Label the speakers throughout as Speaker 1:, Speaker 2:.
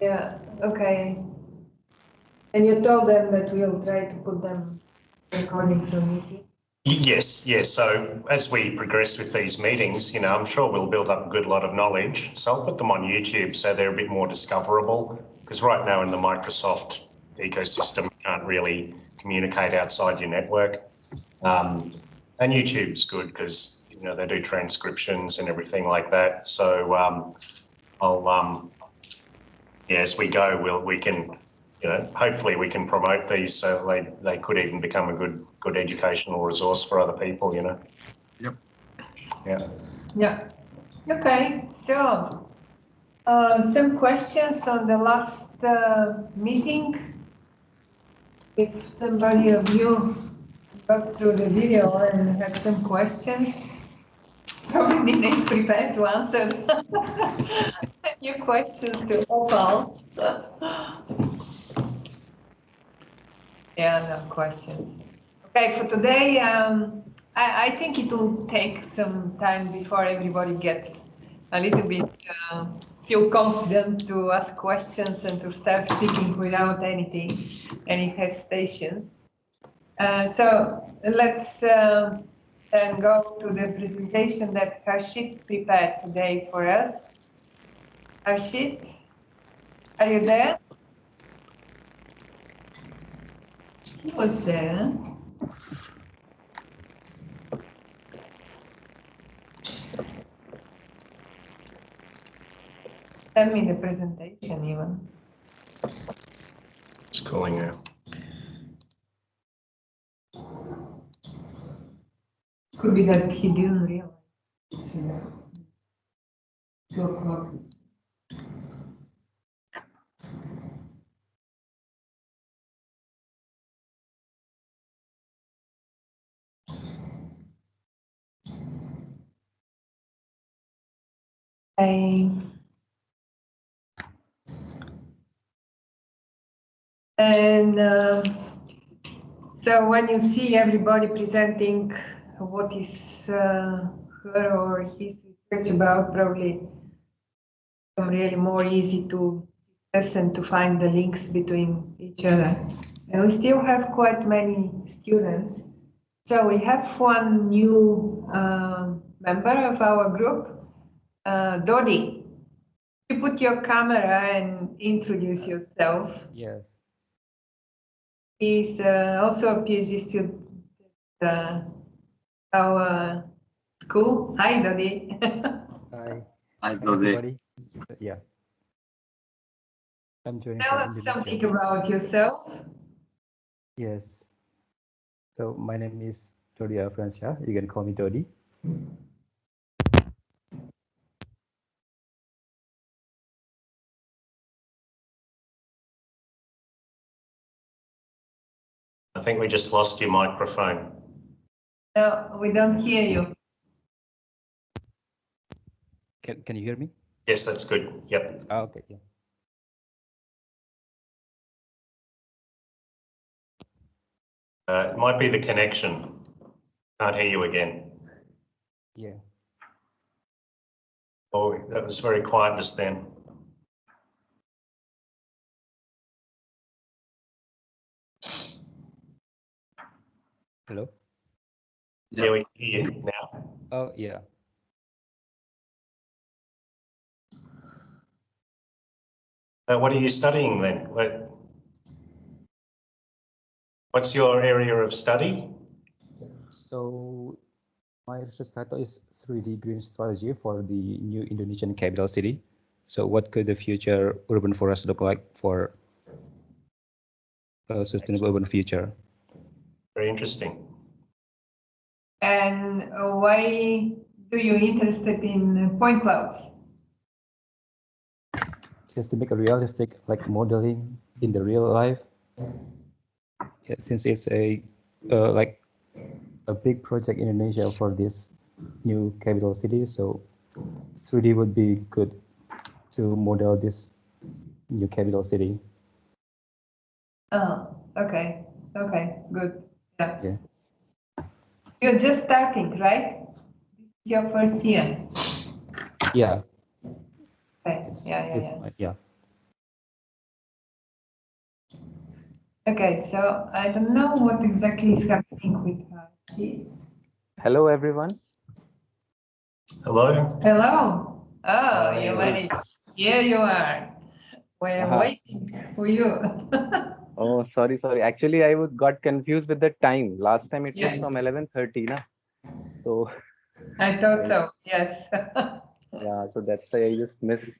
Speaker 1: Yeah, okay. And you told them that we'll try to put them recordings on YouTube?
Speaker 2: Yes, yes. So as we progress with these meetings, I'm sure we'll build up a good lot of knowledge. So I'll put them on YouTube so they're a bit more discoverable, because right now in the Microsoft ecosystem, you can't really communicate outside your network. And YouTube's good because, they do transcriptions and everything like that. So as we go, we can, hopefully we can promote these so they could even become a good educational resource for other people,
Speaker 3: Yep.
Speaker 1: Yeah. Okay, so some questions on the last meeting. If somebody of you got through the video and had some questions, probably is prepared to answer new questions to Opals. Yeah, no questions. Okay, for today, I think it will take some time before everybody gets a little bit feel confident to ask questions and to start speaking without any hesitations. So let's then go to the presentation that Harshit prepared today for us. Harshit, are you there? He was there. Send me the presentation even.
Speaker 2: It's calling out.
Speaker 1: Could be that he didn't realize. It's 2 o'clock. And so when you see everybody presenting what is her or his research about, probably really more easy to discuss and to find the links between each other. And we still have quite many students. So we have one new member of our group, Dodi. You put your camera and introduce yourself.
Speaker 4: Yes.
Speaker 1: He's also a PhD student at our school. Hi, Dodi.
Speaker 4: Hi.
Speaker 3: Hi, Dodi.
Speaker 4: Everybody. Yeah. I'm joining
Speaker 1: Tell
Speaker 4: from
Speaker 1: us
Speaker 4: Indonesia.
Speaker 1: something about yourself.
Speaker 4: Yes. So my name is Dodi Alfransyah. You can call me Dodi.
Speaker 2: I think we just lost your microphone.
Speaker 1: No, we don't hear you.
Speaker 4: Can you hear me?
Speaker 2: Yes, that's good. Yep.
Speaker 4: Okay. Yeah.
Speaker 2: It might be the connection. Can't hear you again.
Speaker 4: Yeah.
Speaker 2: Oh, that was very quiet just then.
Speaker 4: Hello.
Speaker 2: Yeah, we can hear you now.
Speaker 4: Oh yeah.
Speaker 2: What are you studying then? What's your area of study?
Speaker 4: So my research title is 3D green strategy for the new Indonesian capital city. So what could the future urban forest look like for a sustainable urban future?
Speaker 2: Very interesting.
Speaker 1: And why do you interested in point clouds?
Speaker 4: Just to make a realistic modeling in the real life. Yeah, since it's a big project in Indonesia for this new capital city, so 3D would be good to model this new capital city.
Speaker 1: Oh, okay. Okay, good. Yeah.
Speaker 4: Yeah.
Speaker 1: You're just starting, right? It's your first year.
Speaker 4: Yeah.
Speaker 1: Okay. Yeah.
Speaker 4: Yeah.
Speaker 1: Okay, so I don't know what exactly is happening with her.
Speaker 3: Hello, everyone.
Speaker 2: Hello?
Speaker 1: Hello. Oh, you
Speaker 3: Hello.
Speaker 1: managed. Here you are. We're waiting for you.
Speaker 3: Oh, sorry. Actually, I got confused with the time. Last time it was
Speaker 1: Yeah.
Speaker 3: from 11:30, na? So
Speaker 1: I thought so. Yes.
Speaker 3: yeah, so that's why I just missed.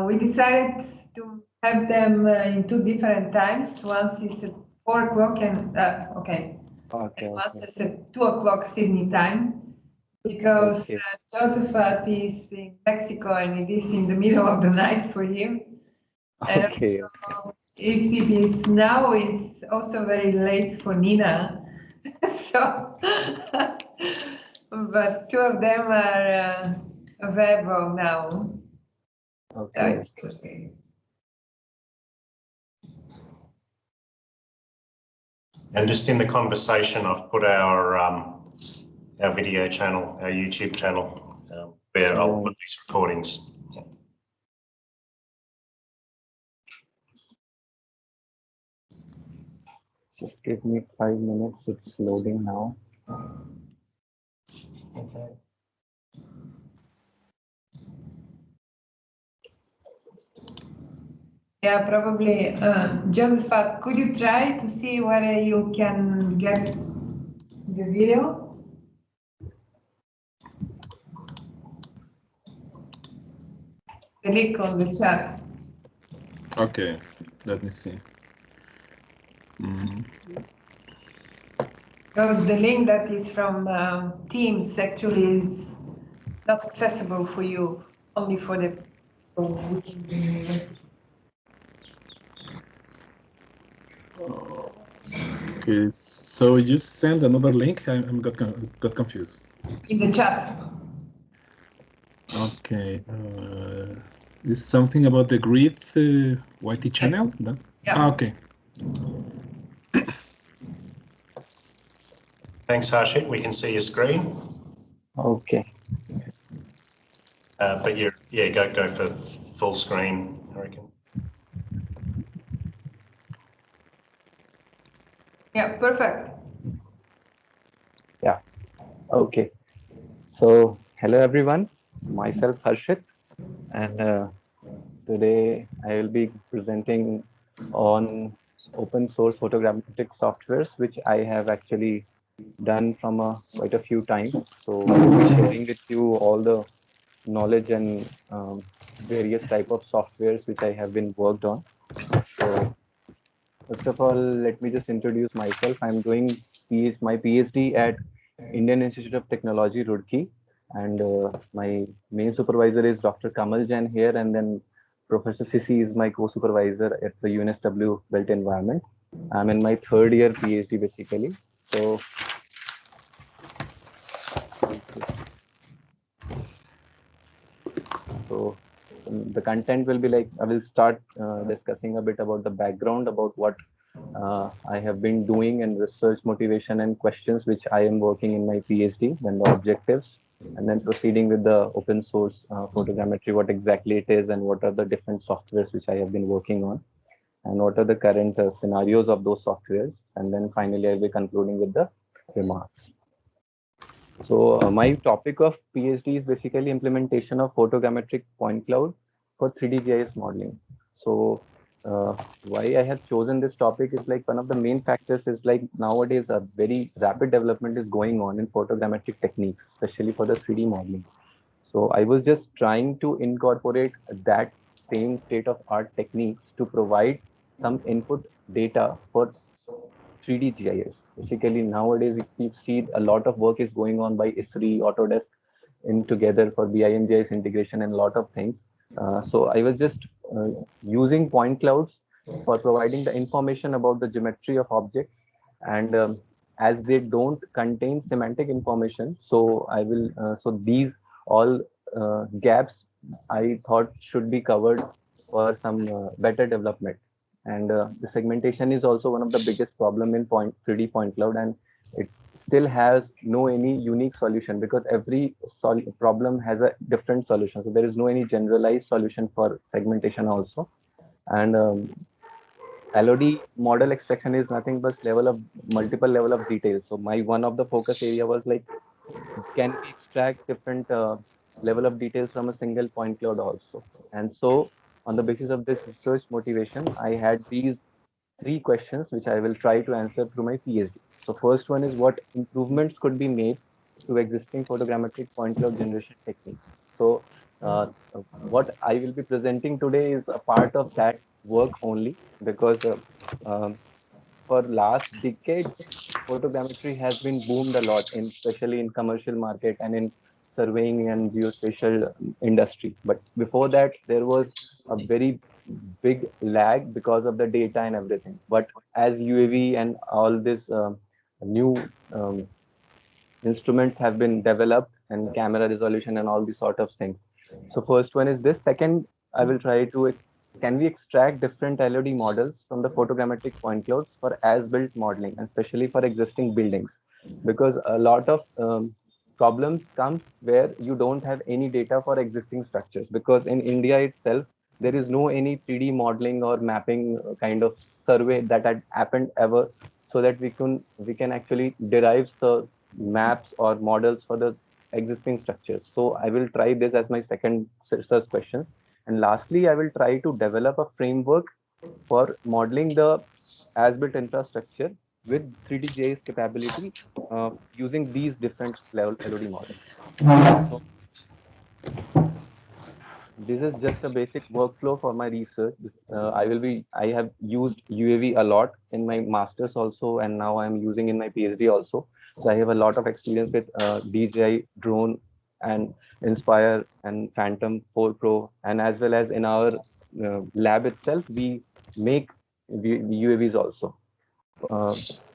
Speaker 1: We decided to have them in two different times. Once is at 4 o'clock and
Speaker 3: Okay,
Speaker 1: and once
Speaker 3: okay,
Speaker 1: is at 2 o'clock Sydney time, because
Speaker 3: okay,
Speaker 1: Josephat is in Mexico and it is in the middle of the night for him. And
Speaker 3: okay.
Speaker 1: also, if it is now, it's also very late for Nina. So, but two of them are available now. So
Speaker 3: Okay.
Speaker 1: it's good.
Speaker 2: And just in the conversation, I've put our video channel, our YouTube channel, where I'll put these recordings.
Speaker 3: Just give me 5 minutes. It's loading now.
Speaker 2: Okay.
Speaker 1: Yeah, probably. Josephat, could you try to see whether you can get the video? The link on the chat.
Speaker 5: Okay, let me see.
Speaker 1: Because the link that is from Teams actually is not accessible for you, only for the people within the university.
Speaker 5: Okay, so you send another link. I'm got confused.
Speaker 1: In the chat.
Speaker 5: Okay, is something about the grid YT channel?
Speaker 1: Yes.
Speaker 5: No?
Speaker 1: Yeah.
Speaker 5: Ah, okay.
Speaker 2: Thanks, Harshit. We can see your screen.
Speaker 3: Okay.
Speaker 2: But yeah, go for full screen, I reckon.
Speaker 1: Yeah, perfect.
Speaker 3: Yeah. Okay. So hello, everyone. Myself, Harshit, and today I will be presenting on open source photogrammetric softwares, which I have actually done from quite a few times. So I'll be sharing with you all the knowledge and various type of softwares which I have been worked on. So first of all, let me just introduce myself. I'm doing my PhD at Indian Institute of Technology, Roorkee, and my main supervisor is Dr. Kamal Jain here, and then Professor Sisi is my co-supervisor at the UNSW Built Environment. I'm in my third year PhD basically. So the content will be like, I will start discussing a bit about the background, about what I have been doing and research motivation and questions which I am working in my PhD, then the objectives, and then proceeding with the open source photogrammetry, what exactly it is and what are the different softwares which I have been working on, and what are the current scenarios of those softwares. And then finally, I'll be concluding with the remarks. So my topic of PhD is basically implementation of photogrammetric point cloud for 3D GIS modeling. So why I have chosen this topic is like one of the main factors is like nowadays a very rapid development is going on in photogrammetric techniques, especially for the 3D modeling. So I was just trying to incorporate that same state of art techniques to provide some input data for 3D GIS. Basically, nowadays we see a lot of work is going on by ISRI, Autodesk, in together for BIM/GIS integration and a lot of things. So I was just using point clouds for providing the information about the geometry of objects, and as they don't contain semantic information, so I will so these all gaps I thought should be covered for some better development. And the segmentation is also one of the biggest problem in 3D point cloud, and it still has no any unique solution because every problem has a different solution. So there is no any generalized solution for segmentation also. And LOD model extraction is nothing but multiple level of details. So my one of the focus area was like, can we extract different level of details from a single point cloud also? And so on the basis of this research motivation, I had these three questions which I will try to answer through my PhD. So first one is, what improvements could be made to existing photogrammetric point cloud generation techniques? So what I will be presenting today is a part of that work only, because um, for last decades, photogrammetry has been boomed a lot, in especially in commercial market and in surveying and geospatial industry. But before that, there was a very big lag because of the data and everything. But as UAV and all this new instruments have been developed, and camera resolution and all these sort of things. So first one is this. Second, I will try to, can we extract different LOD models from the photogrammetric point clouds for as-built modeling, and especially for existing buildings? Because a lot of problems come where you don't have any data for existing structures, because in India itself, there is no any 3D modeling or mapping kind of survey that had happened ever, so that we can actually derive the maps or models for the existing structures. So I will try this as my second research question. And lastly, I will try to develop a framework for modeling the as-built infrastructure with 3D GIS capability using these different level LOD models. So this is just a basic workflow for my research. I have used UAV a lot in my master's also, and now I'm using in my PhD also. So I have a lot of experience with DJI drone and Inspire and Phantom 4 Pro, and as well as in our lab itself, we make UAVs also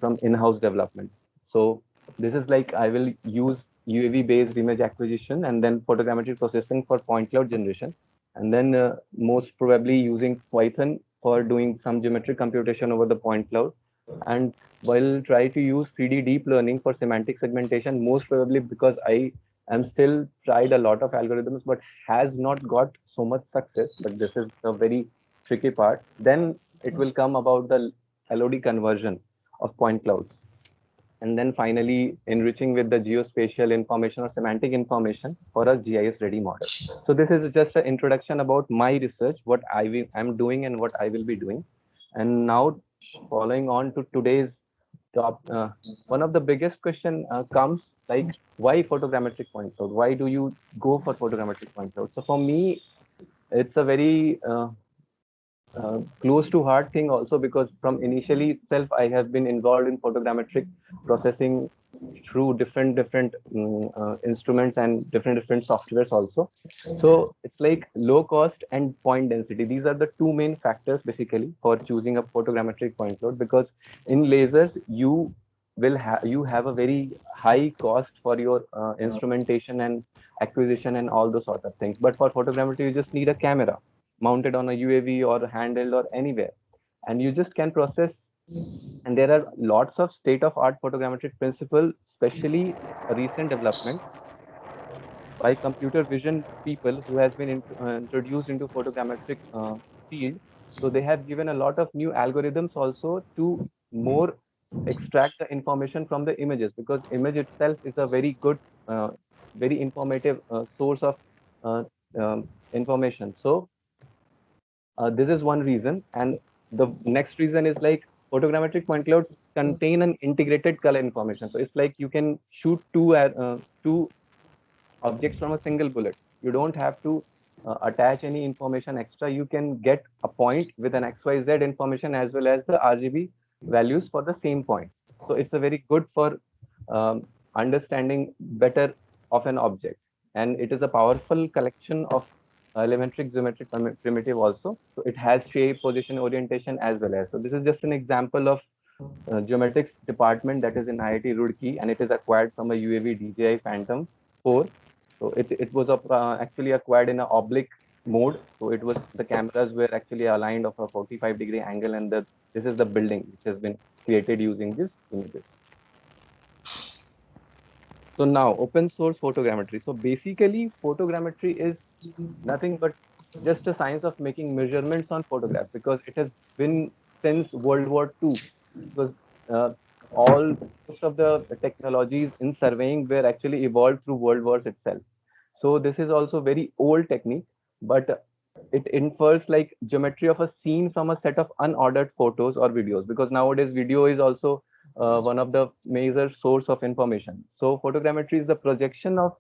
Speaker 3: from in-house development. So this is like, I will use UAV based image acquisition and then photogrammetry processing for point cloud generation, and then most probably using Python for doing some geometric computation over the point cloud. And while try to use 3D deep learning for semantic segmentation, most probably because I am still tried a lot of algorithms but has not got so much success. But this is the very tricky part. Then it will come about the LOD conversion of point clouds, and then finally enriching with the geospatial information or semantic information for a GIS ready model. So this is just an introduction about my research, what I'm doing and what I will be doing. And now following on to today's top, one of the biggest question comes like, why photogrammetric point cloud? Why do you go for photogrammetric point cloud? So for me, it's a very close to heart thing also, because from initially itself I have been involved in photogrammetric processing through different instruments and different softwares also. So it's like low cost and point density. These are the two main factors basically for choosing a photogrammetric point cloud, because in lasers you have a very high cost for your instrumentation and acquisition and all those sort of things. But for photogrammetry, you just need a camera mounted on a UAV or handheld or anywhere, and you just can process. And there are lots of state-of-art photogrammetric principle, especially a recent development by computer vision people who has been introduced into photogrammetric field. So they have given a lot of new algorithms also to more extract the information from the images, because image itself is a very good, very informative source of uh, information. So this is one reason. And the next reason is like, photogrammetric point clouds contain an integrated color information. So it's like you can shoot two objects from a single bullet. You don't have to attach any information extra. You can get a point with an XYZ information as well as the RGB values for the same point. So it's a very good for understanding better of an object. And it is a powerful collection of elementary geometric primitive also. So it has shape, position, orientation as well as. So this is just an example of geometrics department that is in IIT Roorkee, and it is acquired from a UAV DJI Phantom 4. So it was actually acquired in an oblique mode. So it was, the cameras were actually aligned of a 45-degree angle, and this is the building which has been created using these images. So now open source photogrammetry. So basically photogrammetry is nothing but just a science of making measurements on photographs, because it has been since World War II, because all most of the technologies in surveying were actually evolved through World Wars itself. So this is also very old technique, but it infers like geometry of a scene from a set of unordered photos or videos, because nowadays video is also one of the major source of information. So photogrammetry is the projection of,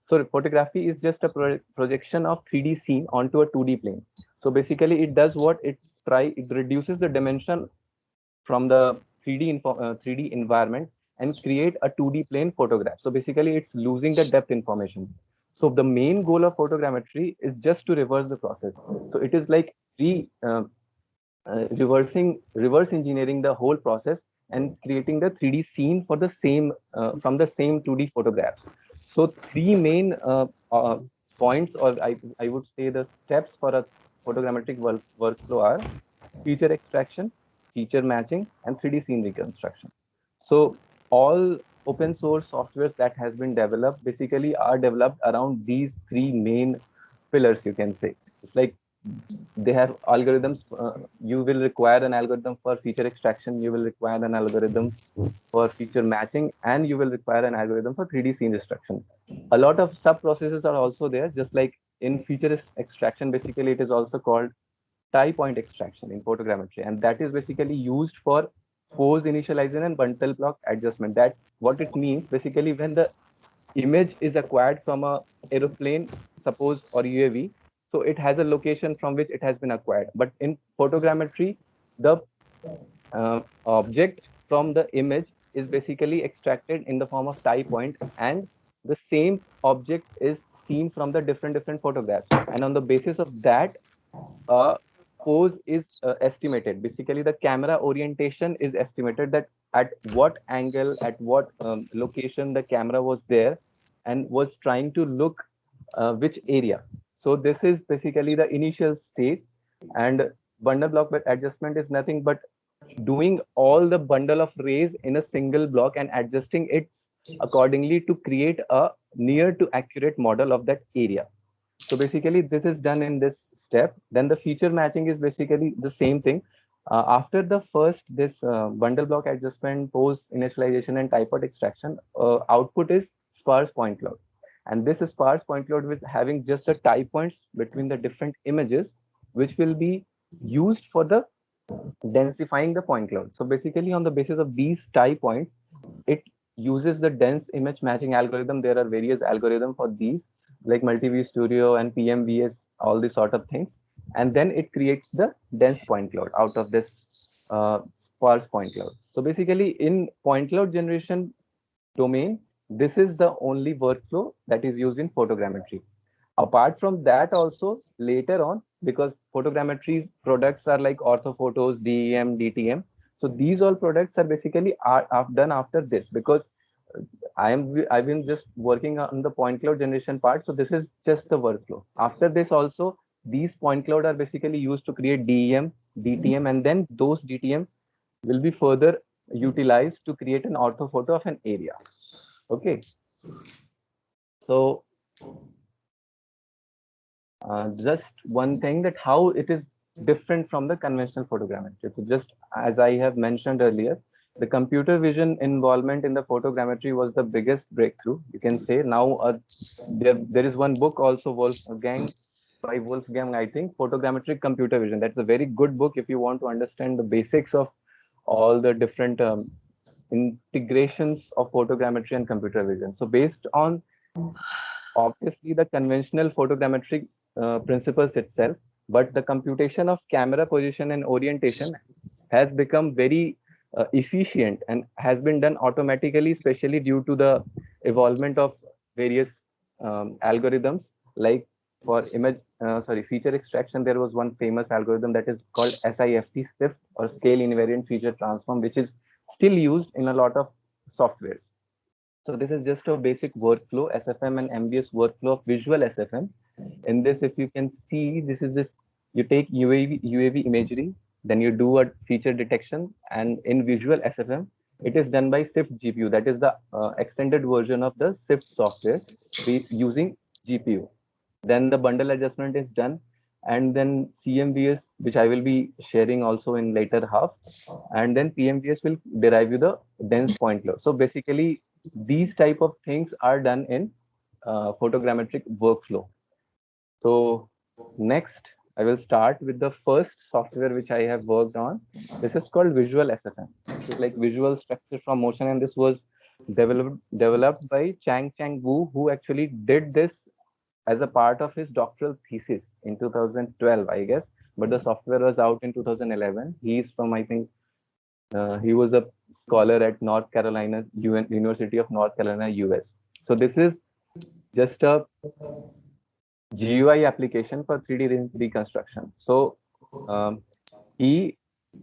Speaker 3: sorry, photography is just a projection of 3D scene onto a 2D plane. So basically it does what it reduces the dimension from the 3D environment and create a 2D plane photograph. So basically it's losing the depth information. So the main goal of photogrammetry is just to reverse the process. So it is like reverse engineering the whole process and creating the 3D scene for the same from the same 2D photographs. So three main points, or I would say the steps for a photogrammetric workflow are feature extraction, feature matching, and 3D scene reconstruction. So all open source softwares that has been developed basically are developed around these three main pillars, you can say. It's like they have algorithms. You will require an algorithm for feature extraction, you will require an algorithm for feature matching, and you will require an algorithm for 3D scene destruction. A lot of sub processes are also there, just like in feature extraction, basically it is also called tie point extraction in photogrammetry, and that is basically used for pose initialization and bundle block adjustment. That what it means basically, when the image is acquired from a aeroplane, suppose, or UAV, so it has a location from which it has been acquired. But in photogrammetry, the object from the image is basically extracted in the form of tie point, and the same object is seen from the different photographs, and on the basis of that pose is estimated. Basically the camera orientation is estimated, that at what angle, at what location the camera was there and was trying to look which area. So this is basically the initial state, and bundle block adjustment is nothing but doing all the bundle of rays in a single block and adjusting it accordingly to create a near to accurate model of that area. So basically this is done in this step. Then the feature matching is basically the same thing. After the first, this bundle block adjustment, pose initialization, and tie point extraction, output is sparse point cloud. And this sparse point cloud with having just the tie points between the different images, which will be used for the densifying the point cloud. So basically on the basis of these tie points, it uses the dense image matching algorithm. There are various algorithms for these, like MultiView Studio and PMVS, all these sort of things. And then it creates the dense point cloud out of this sparse point cloud. So basically in point cloud generation domain, this is the only workflow that is used in photogrammetry. Apart from that also, later on, because photogrammetry's products are like orthophotos, DEM, DTM. So these all products are basically are done after this, because I've been just working on the point cloud generation part. So this is just the workflow. After this also, these point cloud are basically used to create DEM, DTM, and then those DTM will be further utilized to create an orthophoto of an area. Okay. So just one thing, that how it is different from the conventional photogrammetry. So just as I have mentioned earlier, the computer vision involvement in the photogrammetry was the biggest breakthrough, you can say. Now there is one book also, Wolfgang, I think, Photogrammetric Computer Vision. That's a very good book if you want to understand the basics of all the different integrations of photogrammetry and computer vision. So based on obviously the conventional photogrammetric principles itself, but the computation of camera position and orientation has become very efficient and has been done automatically, especially due to the evolvement of various algorithms. Like for feature extraction, there was one famous algorithm that is called SIFT, or scale invariant feature transform, which is still used in a lot of softwares. So this is just a basic workflow, SFM and MBS workflow of visual SFM. In this, if you can see, this is this, you take UAV imagery, then you do a feature detection, and in visual SFM, it is done by SIFT GPU. That is the extended version of the SIFT software using GPU. Then the bundle adjustment is done. and then CMVS, which I will be sharing also in later half, and then PMVS will derive you the dense point cloud. So basically, these type of things are done in photogrammetric workflow. So next, I will start with the first software which I have worked on. This is called Visual SFM. This is like Visual Structure from Motion, and this was developed by Chang Wu, who actually did this as a part of his doctoral thesis in 2012, I guess. But the software was out in 2011. He's from, I think, he was a scholar at North Carolina, University of North Carolina, US. So this is just a GUI application for 3D reconstruction. So he,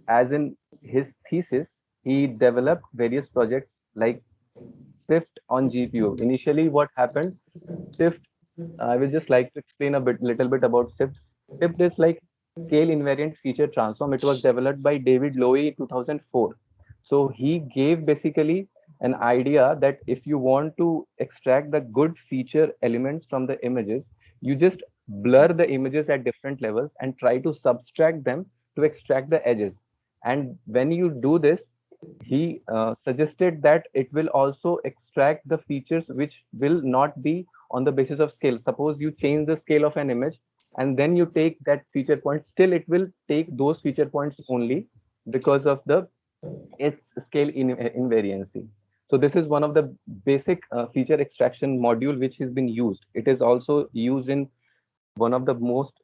Speaker 3: as in his thesis, he developed various projects like SIFT on GPU. Initially, what happened? SIFT, I will just like to explain little bit about SIFT. SIFT is like scale invariant feature transform. It was developed by David Lowy in 2004. So he gave basically an idea that if you want to extract the good feature elements from the images, you just blur the images at different levels and try to subtract them to extract the edges. And when you do this, he suggested that it will also extract the features which will not be on the basis of scale. Suppose you change the scale of an image and then you take that feature point, still it will take those feature points only because of the its scale invariancy. So this is one of the basic feature extraction module which has been used. It is also used in one of the most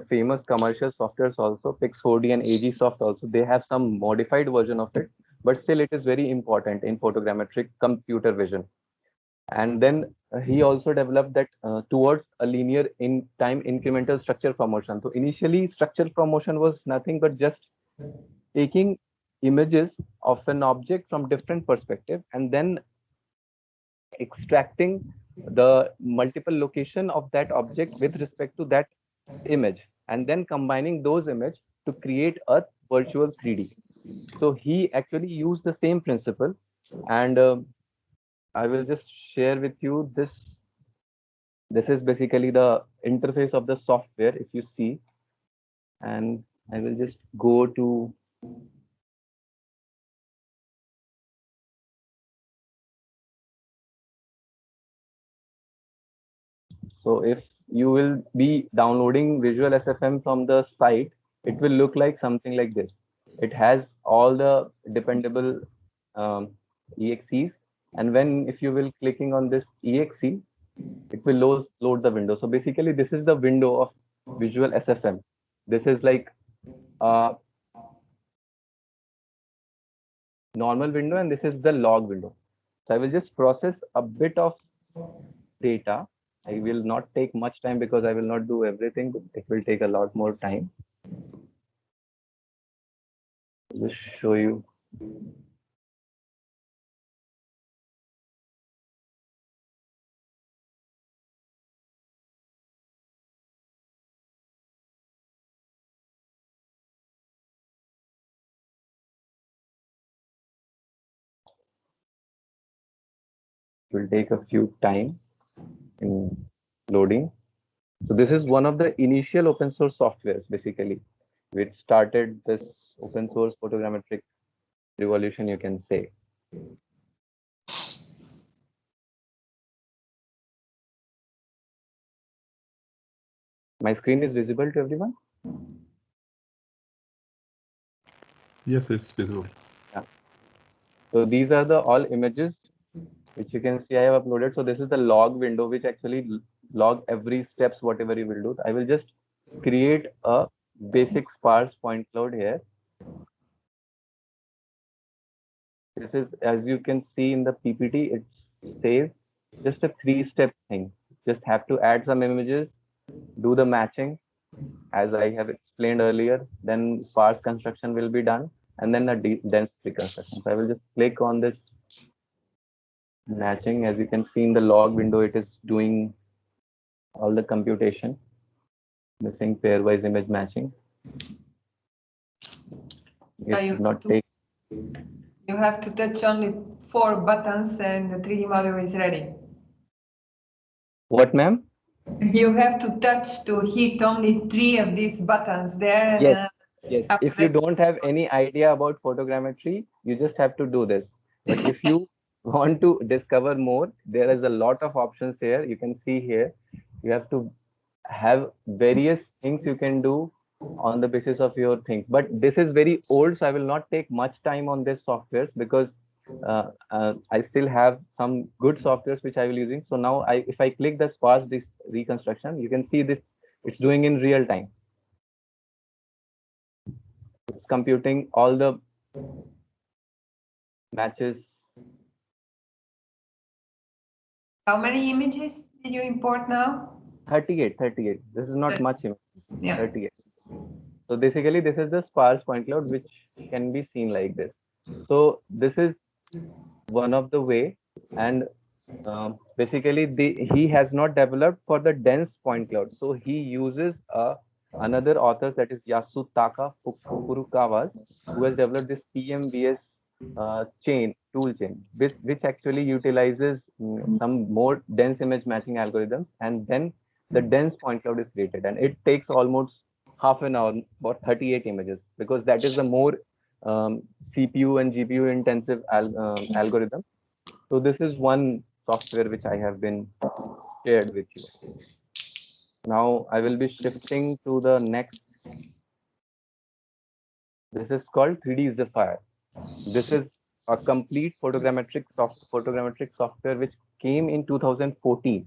Speaker 3: famous commercial softwares also, Pix4D and AGSoft also. They have some modified version of it, but still it is very important in photogrammetric computer vision. And then he also developed that towards a linear in time incremental structure from motion. So initially structure from motion was nothing but just taking images of an object from different perspective and then extracting the multiple location of that object with respect to that image and then combining those images to create a virtual 3D. So he actually used the same principle, and I will just share with you this. This is basically the interface of the software, if you see, and I will just go to so if you will be downloading Visual SFM from the site, it will look like something like this. It has all the dependable EXEs, and if you will clicking on this EXE, it will load the window. So basically, this is the window of Visual SFM. This is like a normal window, and this is the log window. So I will just process a bit of data. I will not take much time because I will not do everything. It will take a lot more time. I'll just show you. It will take a few time in loading. So this is one of the initial open source softwares, basically, which started this open source photogrammetric revolution, you can say. My screen is visible to everyone?
Speaker 5: Yes, it's visible.
Speaker 3: Yeah. So these are the all images which you can see I have uploaded. So this is the log window, which actually log every steps, whatever you will do. I will just create a basic sparse point cloud here. This is, as you can see in the PPT, it says just a 3-step thing. Just have to add some images, do the matching, as I have explained earlier, then sparse construction will be done, and then a dense reconstruction. So I will just click on this matching. As you can see in the log window, it is doing all the computation, missing pairwise image matching.
Speaker 1: You have to touch only 4 buttons and the 3D model is ready.
Speaker 3: What, ma'am?
Speaker 1: You have to touch to hit only 3 of these buttons there, and
Speaker 3: Yes, yes.
Speaker 1: after
Speaker 3: If you
Speaker 1: that,
Speaker 3: don't have any idea about photogrammetry, you just have to do this. But if you want to discover more, there is a lot of options here. You can see here, you have to have various things you can do on the basis of your things. But this is very old, so I will not take much time on this softwares because I still have some good softwares which I will using. So now if I click the sparse this reconstruction, you can see this, it's doing in real time. It's computing all the matches.
Speaker 1: how many images did you import now?
Speaker 3: 38. This is not much image.
Speaker 1: Yeah.
Speaker 3: 38. So basically, this is the sparse point cloud, which can be seen like this. So this is one of the way, and basically he has not developed for the dense point cloud. So he uses another author, that is Yasutaka Furukawa, who has developed this PMVS tool chain, which actually utilizes some more dense image matching algorithms, and then the dense point cloud is created, and it takes almost half an hour for 38 images, because that is the more CPU and GPU intensive algorithm. So this is one software which I have been shared with you. Now I will be shifting to the next. This is called 3D Zephyr. This is a complete photogrammetric software which came in 2014,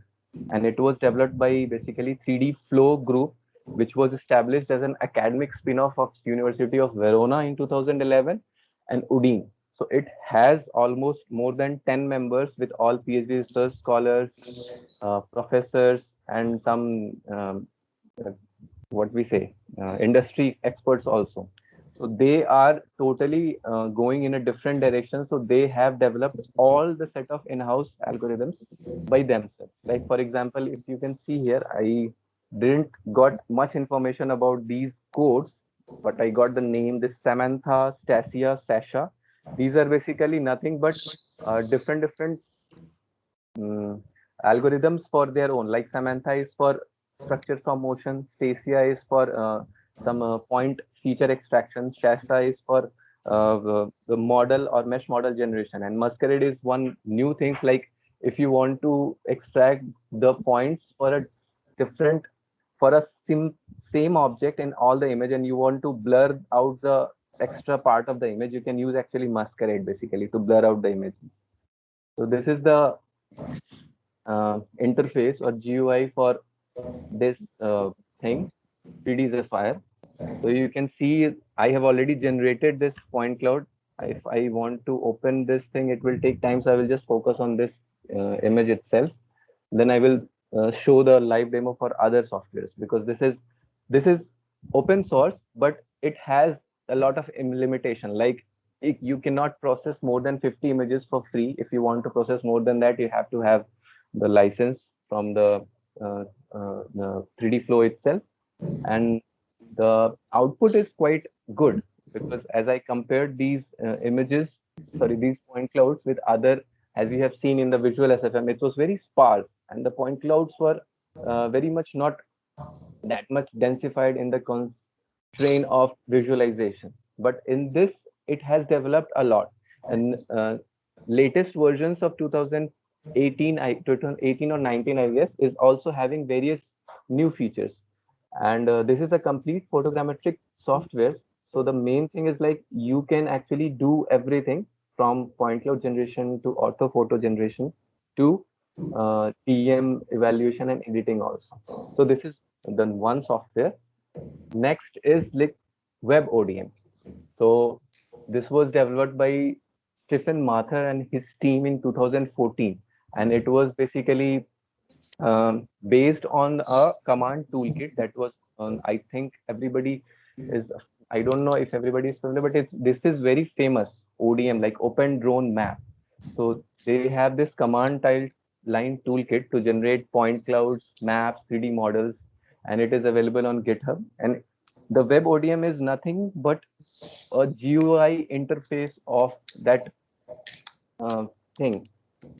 Speaker 3: and it was developed by basically 3D Flow Group, which was established as an academic spin-off of University of Verona in 2011 and Udine. So it has almost more than 10 members with all PhD research scholars, professors, and some what we say industry experts also. So they are totally going in a different direction. So they have developed all the set of in-house algorithms by themselves. Like for example, if you can see here, I didn't got much information about these codes, but I got the name, this Samantha, Stasia, Sasha. These are basically nothing but different algorithms for their own. Like Samantha is for structure from motion, Stasia is for some point feature extraction, Shasta is for the model or mesh model generation, and Masquerade is one new things, like if you want to extract the points for a different, for a same object in all the image, and you want to blur out the extra part of the image, you can use actually Masquerade basically to blur out the image. So this is the interface or GUI for this thing, 3D Zephyr. So you can see I have already generated this point cloud. If I want to open this thing, it will take time. So I will just focus on this image itself. Then I will show the live demo for other softwares, because this is open source, but it has a lot of limitation. Like you cannot process more than 50 images for free. If you want to process more than that, you have to have the license from the 3D Flow itself. And the output is quite good, because as I compared these these point clouds with other, as we have seen in the visual SFM, it was very sparse, and the point clouds were very much not that much densified in the constraint of visualization. But in this, it has developed a lot. And latest versions of 2018 or 19, I guess, is also having various new features. And this is a complete photogrammetric software. So the main thing is like you can actually do everything from point cloud generation to orthophoto generation to TM evaluation and editing also. So this is the one software. Next is like WebODM. So this was developed by Stephen Mather and his team in 2014, and it was basically based on a command toolkit that was on, I think everybody is, I don't know if everybody is familiar, but this is very famous ODM, like Open Drone Map. So they have this command line toolkit to generate point clouds, maps, 3D models, and it is available on GitHub. And the WebODM is nothing but a GUI interface of that thing,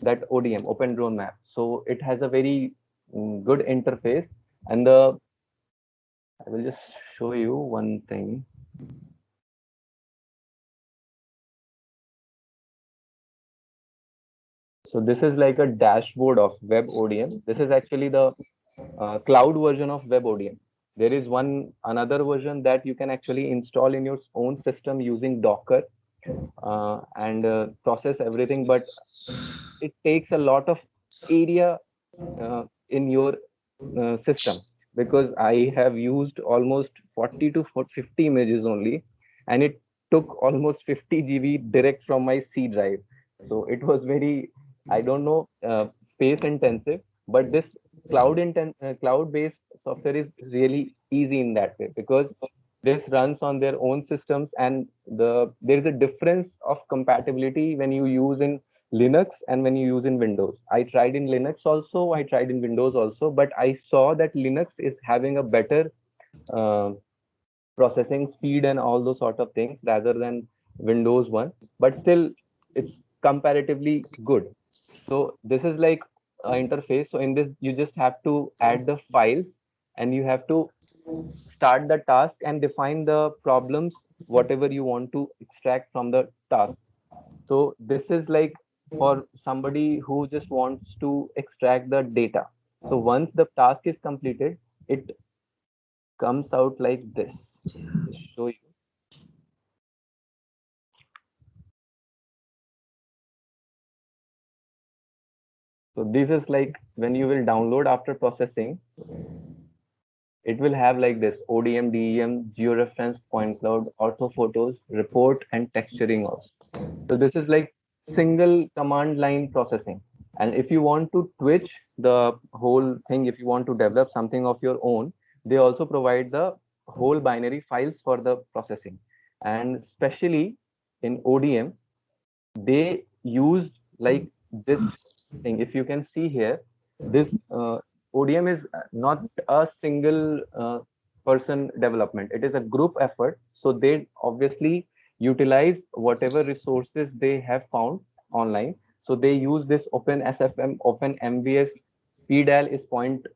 Speaker 3: that ODM, Open Drone Map. So it has a very good interface. And I will just show you one thing. So this is like a dashboard of WebODM. This is actually the cloud version of WebODM. There is another version that you can actually install in your own system using Docker and process everything, but it takes a lot of area in your system, because I have used almost 40 to 50 images only, and it took almost 50 GB direct from my C drive. So it was very, I don't know, space intensive, but this cloud-based software is really easy in that way, because this runs on their own systems, and there is a difference of compatibility when you use in Linux and when you use in Windows. I tried in Linux also, I tried in Windows also, but I saw that Linux is having a better uh, processing speed and all those sort of things rather than Windows one, but still it's comparatively good. So this is like an interface. So in this, you just have to add the files, and you have to start the task and define the problems, whatever you want to extract from the task. So this is like for somebody who just wants to extract the data. So once the task is completed, it comes out like this. Just show you. So this is like when you will download after processing, it will have like this: ODM, DEM, georeference, point cloud, orthophotos, report, and texturing also. So this is like single command line processing. And if you want to twitch the whole thing, if you want to develop something of your own, they also provide the whole binary files for the processing. And especially in ODM, they used like this thing. If you can see here, this ODM is not a single person development. It is a group effort. So they obviously utilize whatever resources they have found online. So they use this OpenSFM, OpenMVS, PDAL is point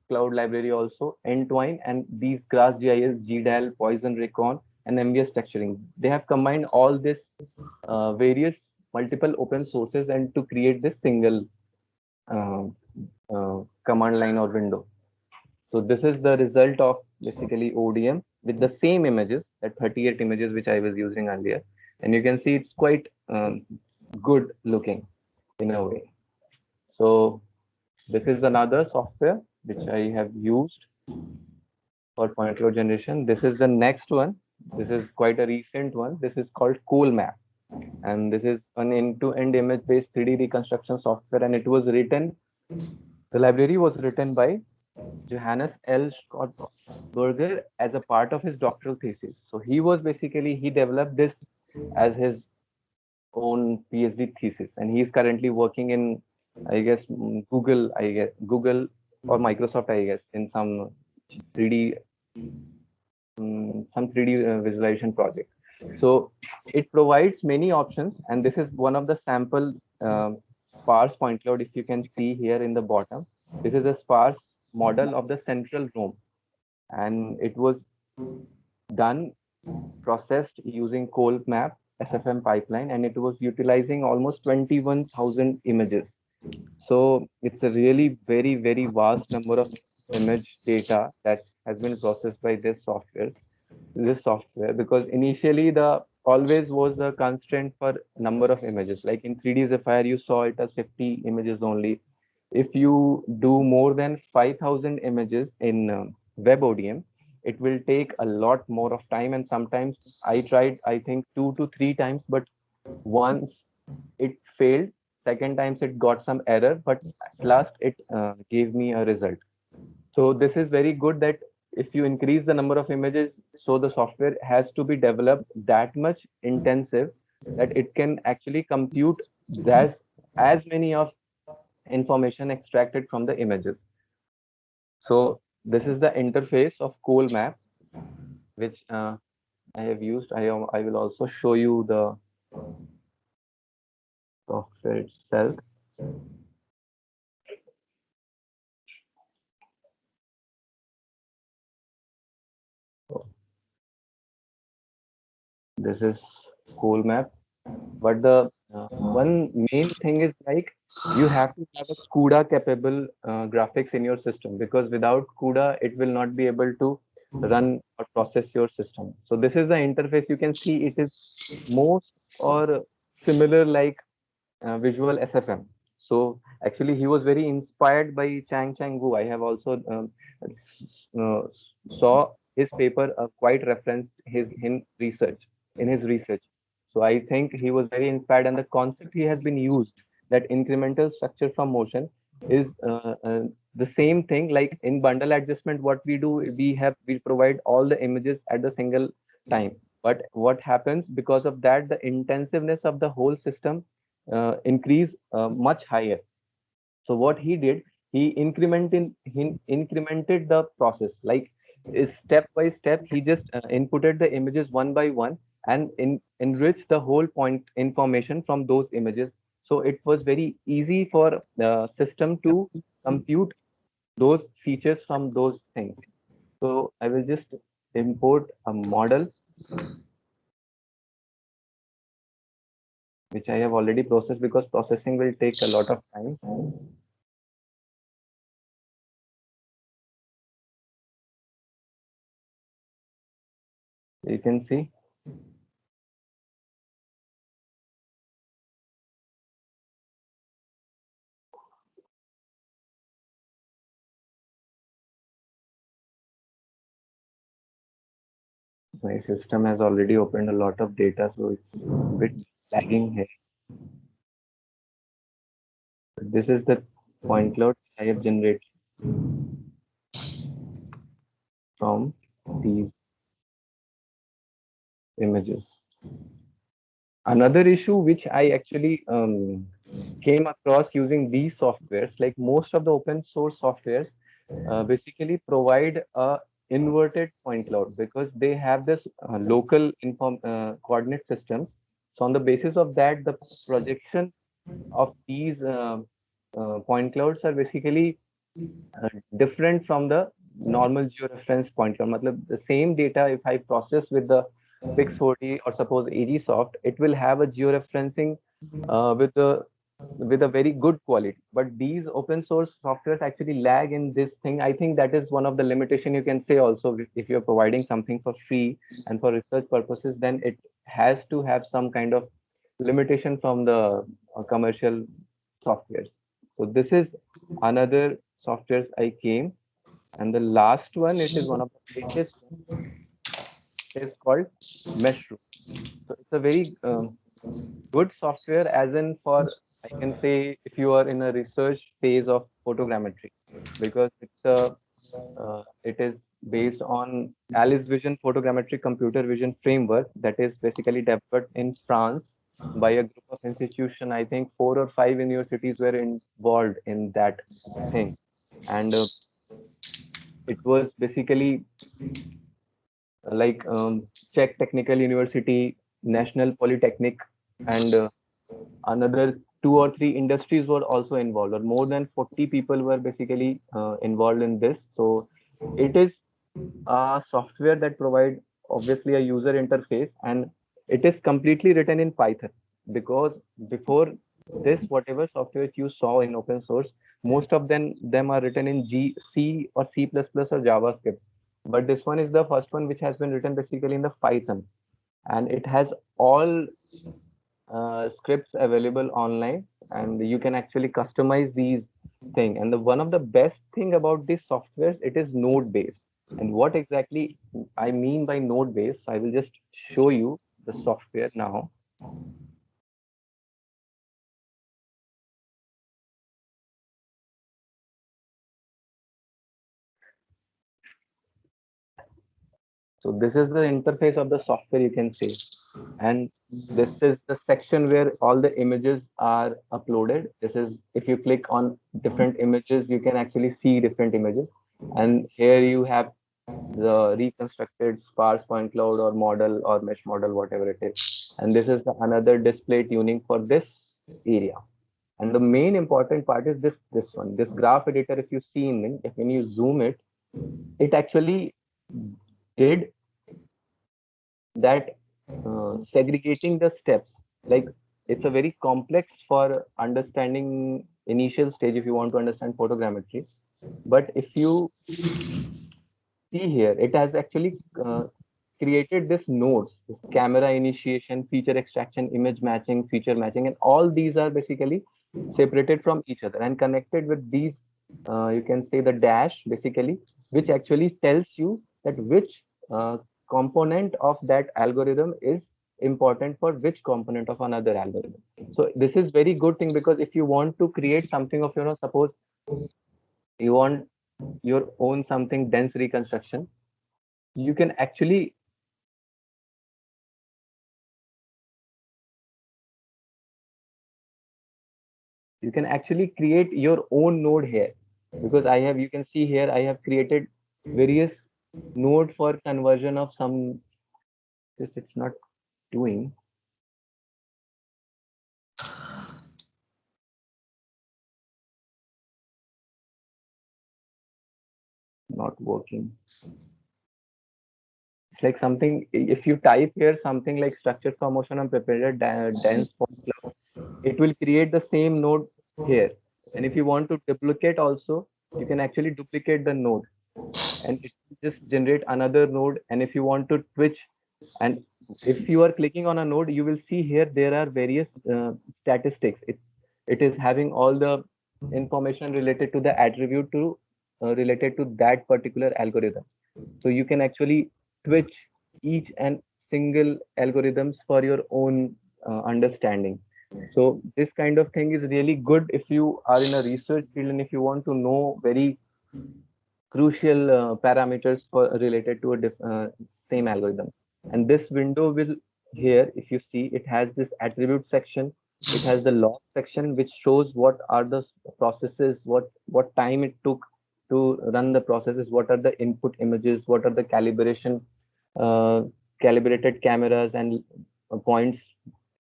Speaker 3: cloud library also, Entwine, and these GrassGIS, GDAL, Poison Recon, and MVS texturing. They have combined all this various multiple open sources and to create this single uh, command line or window. So this is the result of basically ODM with the same images, that 38 images which I was using earlier. And you can see it's quite good looking in a way. So this is another software which I have used for point cloud generation. This is the next one. This is quite a recent one. This is called CoolMap. And this is an end-to-end image-based 3D reconstruction software. And it was written, the library was written by Johannes L. Scott Berger as a part of his doctoral thesis. So he developed this as his own PhD thesis, and he is currently working in, I guess, Google or Microsoft, I guess, in some 3D visualization project. So it provides many options, and this is one of the sample sparse point cloud. If you can see here in the bottom, this is a sparse model of the central Rome, and it was done, processed using CoolMap SFM pipeline, and it was utilizing almost 21,000 images. So it's a really very, very vast number of image data that has been processed by this software, because initially the always was the constraint for number of images. Like in 3D Zephyr, you saw it as 50 images only. If you do more than 5,000 images in WebODM, it will take a lot more of time. And sometimes I tried, I think 2 to 3 times, but once it failed, second times it got some error, but at last it gave me a result. So this is very good that if you increase the number of images, so the software has to be developed that much intensive that it can actually compute as many of information extracted from the images. So this is the interface of CoolMap, which I have used. I will also show you the software itself. This is cool map. But the one main thing is like you have to have a CUDA capable graphics in your system, because without CUDA, it will not be able to run or process your system. So this is the interface. You can see it is most or similar like Visual SFM. So actually, he was very inspired by Chang Wu. I have also uh, saw his paper quite referenced in his research. So I think he was very inspired, and the concept he has been used, that incremental structure from motion, is the same thing. Like in bundle adjustment, what we do, we provide all the images at the single time. But what happens because of that, the intensiveness of the whole system increase much higher. So what he did, he incremented the process, like is step by step. He just inputted the images one by one and enriched the whole point information from those images. So it was very easy for the system to compute those features from those things. So I will just import a model which I have already processed, because processing will take a lot of time. You can see my system has already opened a lot of data, so it's a bit lagging here. This is the point cloud I have generated from these images. Another issue which I actually came across using these softwares, like most of the open source softwares, basically provide a inverted point cloud, because they have this local coordinate systems. So on the basis of that, the projection of these point clouds are basically different from the normal georeference point cloud. Matlab, the same data, if I process with the Pix4D or suppose AGSoft, it will have a georeferencing with a very good quality. But these open source softwares actually lag in this thing. I think that is one of the limitation you can say also. If you're providing something for free and for research purposes, then it has to have some kind of limitation from the commercial softwares. So this is another softwares I came. And the last one, it is one of the latest one, is called Meshroom. So it's a very good software, as in for, I can say, if you are in a research phase of photogrammetry, because it is based on Alice Vision photogrammetric computer vision framework that is basically developed in France by a group of institution. I think 4 or 5 universities were involved in that thing, and it was basically like Czech Technical University, National Polytechnic, and another 2 or 3 industries were also involved, or more than 40 people were basically involved in this. So it is a software that provide obviously a user interface, and it is completely written in Python, because before this, whatever software you saw in open source, most of them are written in C or C++ or JavaScript. But this one is the first one which has been written basically in the Python, and it has all scripts available online, and you can actually customize these thing. And the one of the best thing about this software, it is node based. And what exactly I mean by node based, I will just show you the software now. So this is the interface of the software, you can say. And this is the section where all the images are uploaded. This is, if you click on different images, you can actually see different images. And here you have the reconstructed sparse point cloud or model or mesh model, whatever it is. And this is the another display tuning for this area. And the main important part is this one, this graph editor. If you see in, if when you zoom it, it actually did that segregating the steps. Like it's a very complex for understanding initial stage if you want to understand photogrammetry. But if you see here, it has actually created this nodes, this camera initiation, feature extraction, image matching, feature matching, and all these are basically separated from each other and connected with these, you can say the dash basically, which actually tells you that which component of that algorithm is important for which component of another algorithm. So this is very good thing, because if you want to create something of, suppose you want your own something dense reconstruction, you can actually create your own node here, because I have, you can see here, I have created various node for conversion of some, just it's not doing, not working. It's like something, if you type here something like structure for motion and prepared dense point cloud, it will create the same node here. And if you want to duplicate also, you can actually duplicate the node and it will just generate another node. And if you want to switch, and if you are clicking on a node, you will see here there are various statistics. It is having all the information related to the attribute to related to that particular algorithm. So you can actually switch each and single algorithms for your own understanding. So this kind of thing is really good if you are in a research field and if you want to know very crucial parameters for related to a same algorithm. And this window will here, if you see, it has this attribute section. It has the log section, which shows what are the processes, what time it took to run the processes, what are the input images, what are the calibration, uh, calibrated cameras and points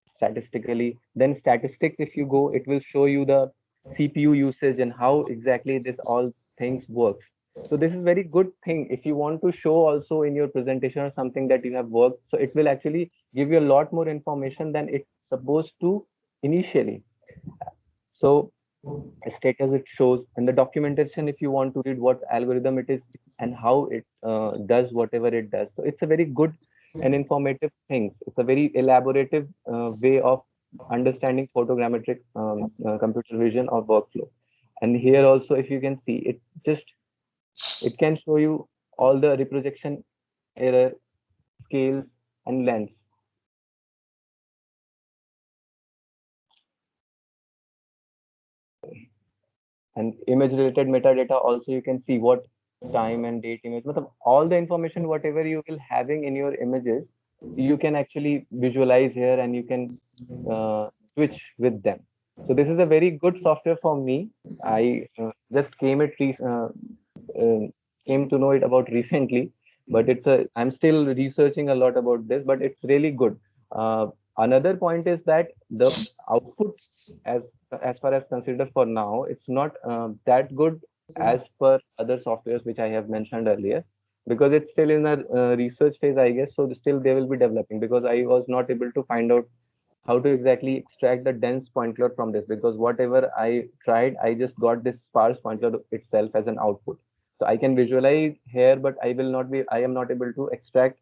Speaker 3: statistically. Then statistics, if you go, it will show you the CPU usage and how exactly this all things works. So this is very good thing if you want to show also in your presentation or something that you have worked. So it will actually give you a lot more information than it's supposed to initially. So status it shows, and the documentation if you want to read what algorithm it is and how it does whatever it does. So it's a very good and informative things. It's a very elaborative way of understanding photogrammetric computer vision or workflow. And here also, if you can see, it can show you all the reprojection error, scales, and lengths. And image related metadata also, you can see what time and date image, all the information whatever you will having in your images, you can actually visualize here and you can switch with them. So this is a very good software for me. I just came to know it about recently, but I'm still researching a lot about this, but it's really good. Another point is that the output, as far as considered for now, it's not that good as per other softwares which I have mentioned earlier, because it's still in a research phase, I guess. So still they will be developing, because I was not able to find out how to exactly extract the dense point cloud from this, because whatever I tried, I just got this sparse point cloud itself as an output. So I can visualize here, but I am not able to extract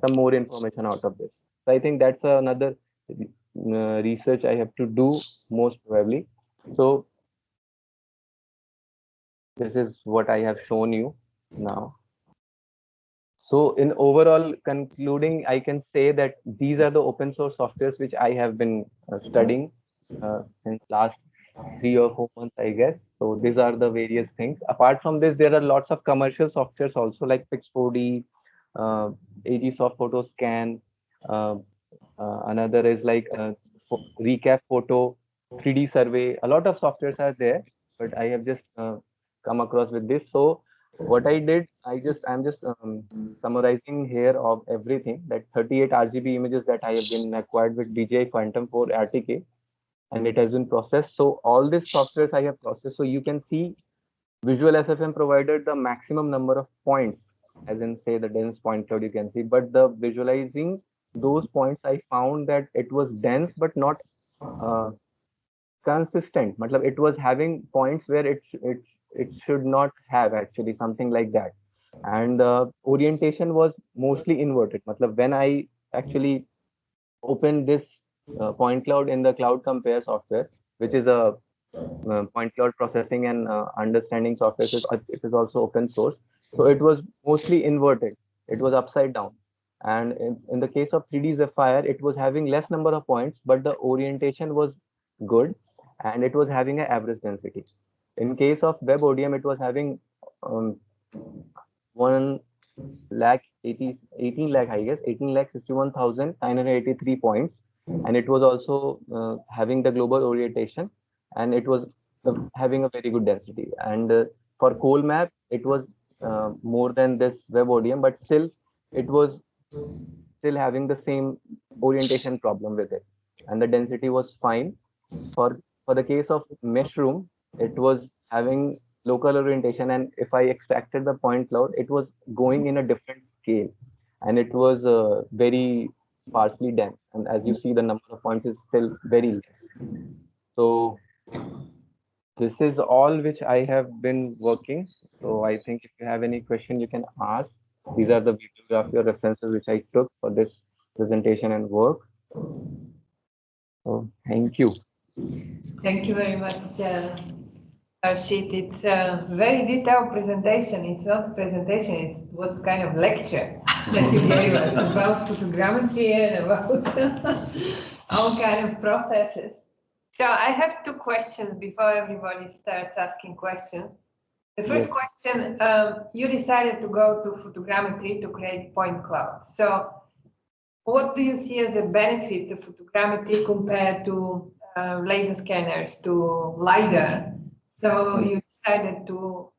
Speaker 3: some more information out of this. So I think that's another research I have to do most probably. So this is what I have shown you now. So in overall concluding, I can say that these are the open source softwares which I have been studying since last 3 or 4 months, I guess. So these are the various things. Apart from this, there are lots of commercial softwares also, like Pix4D, AGSoft Photo Scan. Another is like Recap Photo, 3D Survey. A lot of softwares are there, but I have just come across with this. So what I did, I'm just summarizing here of everything, that 38 RGB images that I have been acquired with DJI Phantom 4 RTK, and it has been processed. So all these softwares I have processed. So you can see Visual SFM provided the maximum number of points, as in say the dense point cloud you can see, but the visualizing those points I found that it was dense but not uh, consistent. Matlab, it was having points where it should not have, actually, something like that. And orientation was mostly inverted. Matlab, when I actually opened this point cloud in the Cloud Compare software, which is a point cloud processing and understanding software, so it is also open source. So it was mostly inverted. It was upside down. And in the case of 3D Zephyr, it was having less number of points, but the orientation was good, and it was having an average density. In case of WebODM, it was having um, 1 lakh 80, 18 lakh, I guess, 18 lakh 61,983 points. And it was also having the global orientation, and it was having a very good density. And for Colmap, it was more than this WebODM, but still, it was still having the same orientation problem with it. And the density was fine. For the case of Mushroom, it was having local orientation, and if I extracted the point cloud, it was going in a different scale, and it was very sparsely dense. And as you see, the number of points is still very less. So this is all which I have been working. So I think if you have any question, you can ask. These are the bibliography or references which I took for this presentation and work. So thank you.
Speaker 1: Thank you very much, Harshit. It's a very detailed presentation. It's not a presentation, it was kind of lecture that you gave us about photogrammetry and about all kind of processes. So I have two questions before everybody starts asking questions. The first
Speaker 3: Yes.
Speaker 1: question, you decided to go to photogrammetry to create point clouds. So what do you see as a benefit of photogrammetry compared to laser scanners, to LiDAR? So you decided to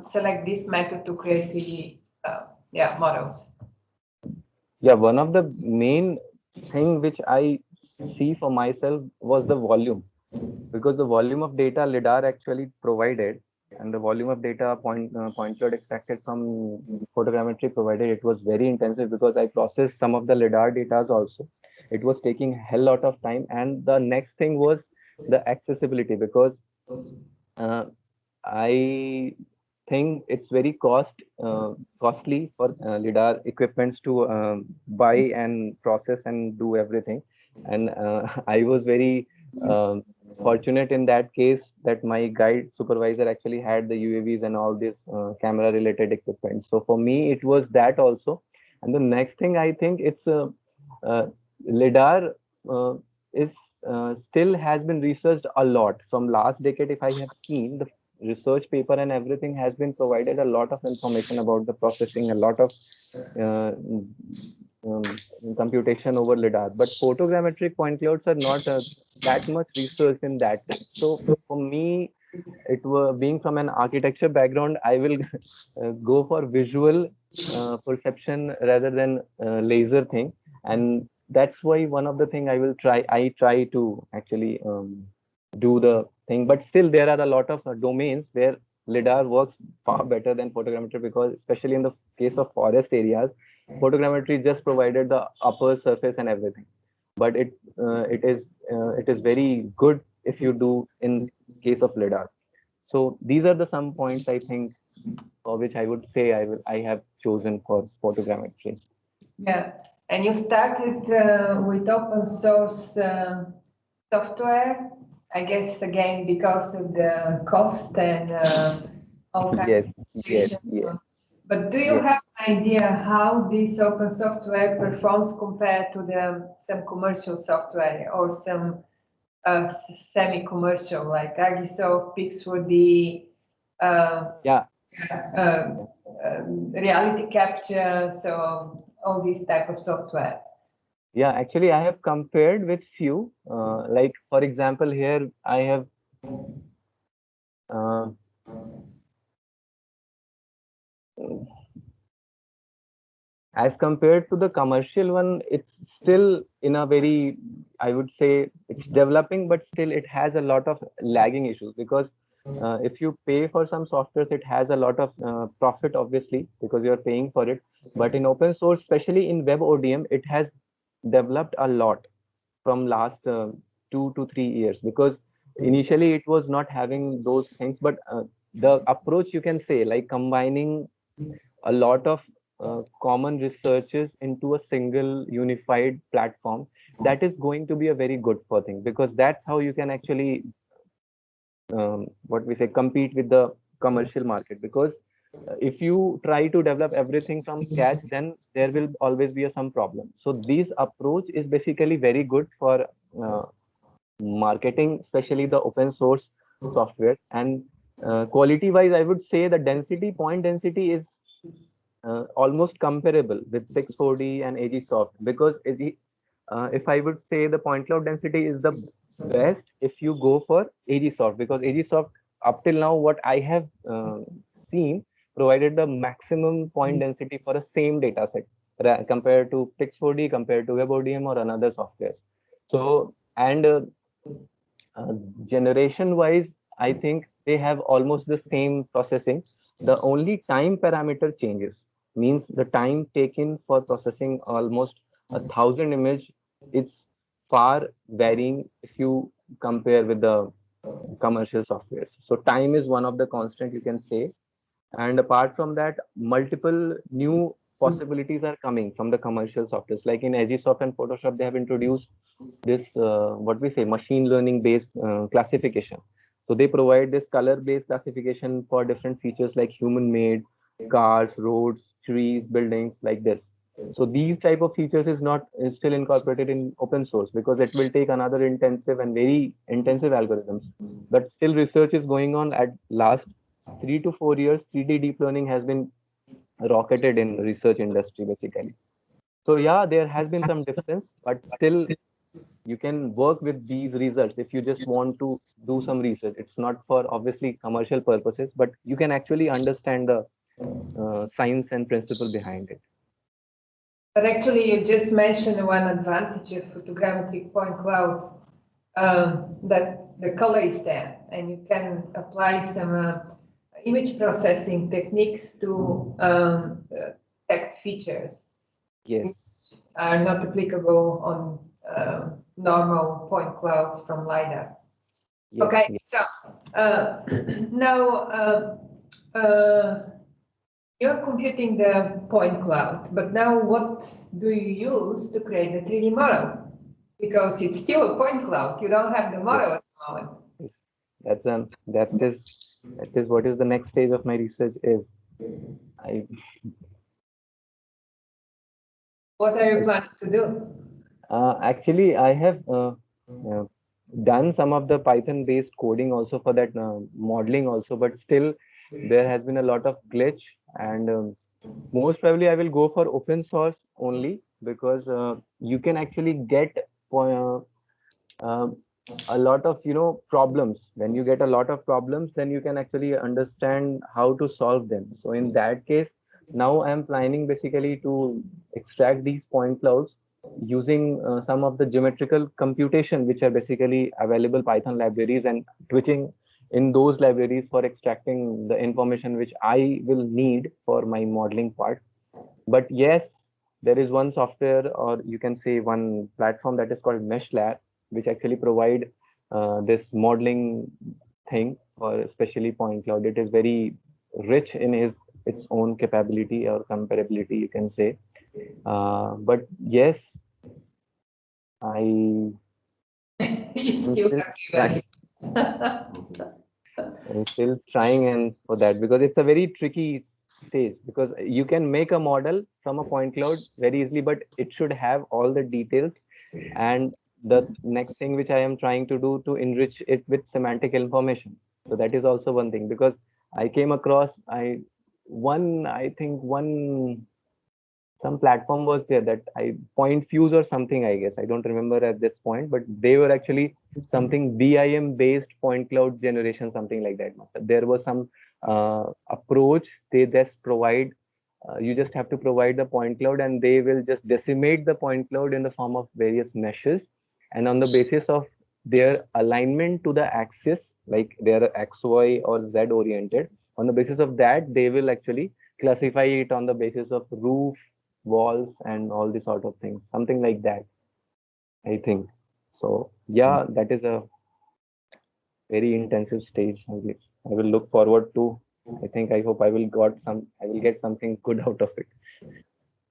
Speaker 1: select this method to create 3D models.
Speaker 3: Yeah, one of the main thing which I see for myself was the volume, because the volume of data LiDAR actually provided, and the volume of data point cloud extracted from photogrammetry provided, it was very intensive, because I processed some of the LiDAR data also. It was taking a hell lot of time. And the next thing was the accessibility, because I think it's very costly for LiDAR equipments to buy and process and do everything. And I was very fortunate in that case that my guide supervisor actually had the UAVs and all this camera related equipment. So for me, it was that also. And the next thing, I think it's LiDAR is still has been researched a lot from last decade. If I have seen the research paper and everything has been provided a lot of information about the processing, a lot of uh, um, computation over LiDAR. But photogrammetric point clouds are not that much research in that. So for me, it was being from an architecture background, I will go for visual perception rather than laser thing. And that's why one of the thing I try to actually do the thing. But still, there are a lot of domains where LiDAR works far better than photogrammetry, because especially in the case of forest areas, photogrammetry just provided the upper surface and everything. But it is very good if you do in case of LiDAR. So these are the some points I think for which I would say I have chosen for photogrammetry.
Speaker 1: Yeah, and you started with open source software, I guess, again, because of the cost and all kinds
Speaker 3: Yes,
Speaker 1: of
Speaker 3: yes,
Speaker 1: restrictions.
Speaker 3: yes.
Speaker 1: But do you
Speaker 3: Yes.
Speaker 1: have an idea how this open software performs compared to some commercial software or some semi-commercial like Agisoft, Pix4D,
Speaker 3: Yeah.
Speaker 1: reality capture, so all this type of software?
Speaker 3: Yeah, actually, I have compared with few. Like for example, here I have uh, as compared to the commercial one, it's still in a very, I would say it's developing, but still it has a lot of lagging issues, because if you pay for some softwares, it has a lot of profit, obviously, because you're paying for it. But in open source, especially in WebODM, it has developed a lot from last 2 to 3 years, because initially it was not having those things, but the approach, you can say, like combining a lot of common researches into a single unified platform, that is going to be a very good for thing, because that's how you can actually what we say, compete with the commercial market. Because if you try to develop everything from scratch, then there will always be some problem. So this approach is basically very good for marketing, especially the open source software. And quality wise, I would say the point density is almost comparable with Pix4D and AGSoft, because if I would say the point cloud density is the best if you go for AGSoft, because AGSoft, up till now, what I have seen, provided the maximum point density for a same data set compared to Pix4D, compared to WebODM or another software. So, and generation wise, I think they have almost the same processing. The only time parameter changes, means the time taken for processing almost 1,000 image, it's far varying if you compare with the commercial softwares. So time is one of the constant, you can say. And apart from that, multiple new possibilities are coming from the commercial softwares. Like in AGSoft and Photoshop, they have introduced this what we say, machine learning based classification. So they provide this color based classification for different features like human made, cars, roads, trees, buildings, like this. So these type of features is still incorporated in open source, because it will take another intensive and very intensive algorithms. But still research is going on. At last 3 to 4 years, 3D deep learning has been rocketed in research industry basically. So yeah, there has been some difference, but still you can work with these results if you just want to do some research. It's not for obviously commercial purposes, but you can actually understand the science and principle behind it.
Speaker 1: But actually, you just mentioned one advantage of photogrammetric point cloud, that the color is there, and you can apply some image processing techniques to detect features,
Speaker 3: Yes.
Speaker 1: which are not applicable on normal point clouds from LiDAR.
Speaker 3: Yes,
Speaker 1: Okay,
Speaker 3: yes.
Speaker 1: so now you're computing the point cloud, but now what do you use to create the 3D model? Because it's still a point cloud. You don't have the model at the moment.
Speaker 3: Yes. That is what is the next stage of my research is.
Speaker 1: What are you planning to do?
Speaker 3: Actually, I have done some of the Python based coding also for that modeling also, but still there has been a lot of glitch, and most probably I will go for open source only, because you can actually get a lot of problems. When you get a lot of problems, then you can actually understand how to solve them. So in that case, now I am planning basically to extract these point clouds using some of the geometrical computation which are basically available Python libraries, and switching in those libraries for extracting the information which I will need for my modeling part. But yes, there is one software, or you can say one platform, that is called MeshLab, which actually provide this modeling thing for especially point cloud. It is very rich in its own capability or comparability, you can say. But yes,
Speaker 1: You still have given.
Speaker 3: I'm still trying and for that, because it's a very tricky stage, because you can make a model from a point cloud very easily, but it should have all the details. And the next thing which I am trying to do to enrich it with semantic information. So that is also one thing, because I came across some platform was there that Point Fuse or something, I guess. I don't remember at this point, but they were actually something BIM based point cloud generation, something like that. There was some approach they just provide. You just have to provide the point cloud, and they will just decimate the point cloud in the form of various meshes. And on the basis of their alignment to the axis, like their XY or Z oriented, on the basis of that, they will actually classify it on the basis of roof, walls and all these sort of things, something like that, I think. So yeah, that is a very intensive stage. I will look forward to. I hope I will get something good out of it.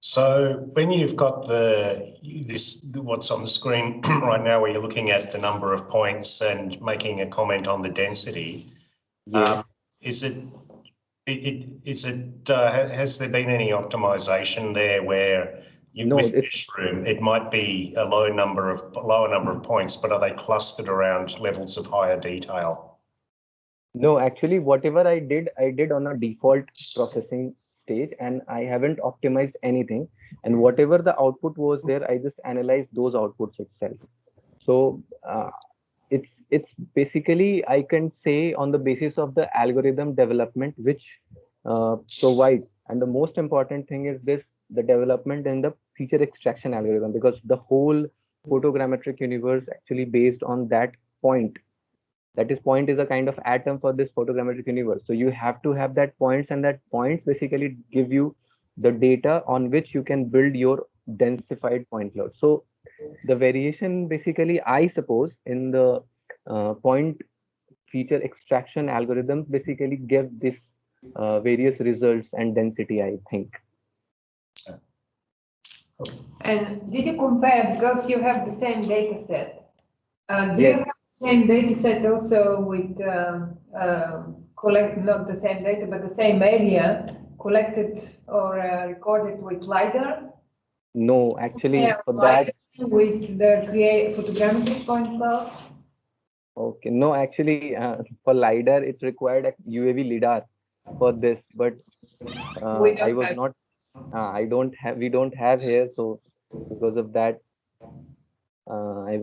Speaker 2: So when you've got what's on the screen right now, where you're looking at the number of points and making a comment on the density,
Speaker 3: Yes.
Speaker 2: has there been any optimization there where
Speaker 3: No,
Speaker 2: with
Speaker 3: it's
Speaker 2: Mushroom, it might be a lower number of points, but are they clustered around levels of higher detail?
Speaker 3: no, actually, whatever I did on a default processing stage, and I haven't optimized anything. And whatever the output was there, I just analyzed those outputs itself. So it's basically, I can say, on the basis of the algorithm development which provides, and the most important thing is this, the development in the feature extraction algorithm, because the whole photogrammetric universe actually based on that point. That is, point is a kind of atom for this photogrammetric universe. So you have to have that points, and that points basically give you the data on which you can build your densified point cloud. So the variation basically, I suppose, in the point feature extraction algorithms basically give this various results and density, I think.
Speaker 1: And did you compare, because you have the same data set, do
Speaker 3: Yes.
Speaker 1: you have the same data set also with not the same data, but the same area collected or recorded with LiDAR?
Speaker 3: No, actually,
Speaker 1: Yeah,
Speaker 3: for
Speaker 1: LiDAR
Speaker 3: that,
Speaker 1: with the photogrammetric point cloud?
Speaker 3: okay, no, actually, for LiDAR, it required a UAV LiDAR for this, but
Speaker 1: We
Speaker 3: I
Speaker 1: don't
Speaker 3: was
Speaker 1: have.
Speaker 3: not, we don't have here, so because of that, I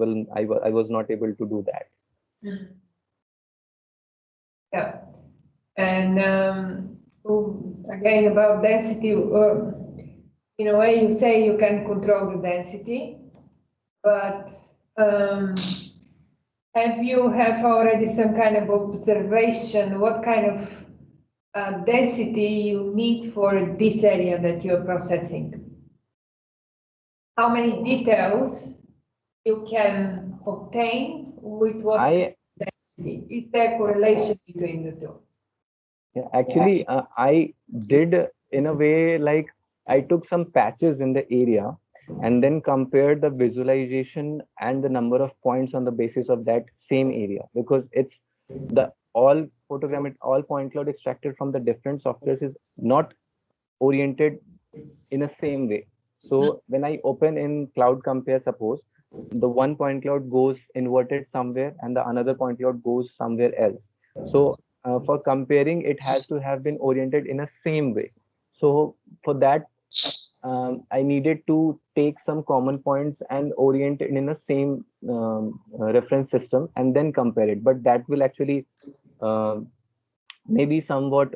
Speaker 3: was not able to do that.
Speaker 1: Mm. Yeah, and again about density, in a way you say you can control the density, but have you have already some kind of observation what kind of density you need for this area that you're processing? How many details you can obtain with what kind of density? Is there correlation between the two?
Speaker 3: Yeah, actually, I did in a way, like I took some patches in the area and then compared the visualization and the number of points on the basis of that same area, because it's the all point cloud extracted from the different softwares is not oriented in a same way. So when I open in Cloud Compare, suppose the one point cloud goes inverted somewhere and the another point cloud goes somewhere else. So for comparing, it has to have been oriented in a same way. So for that, I needed to take some common points and orient it in the same reference system and then compare it. But that will actually maybe somewhat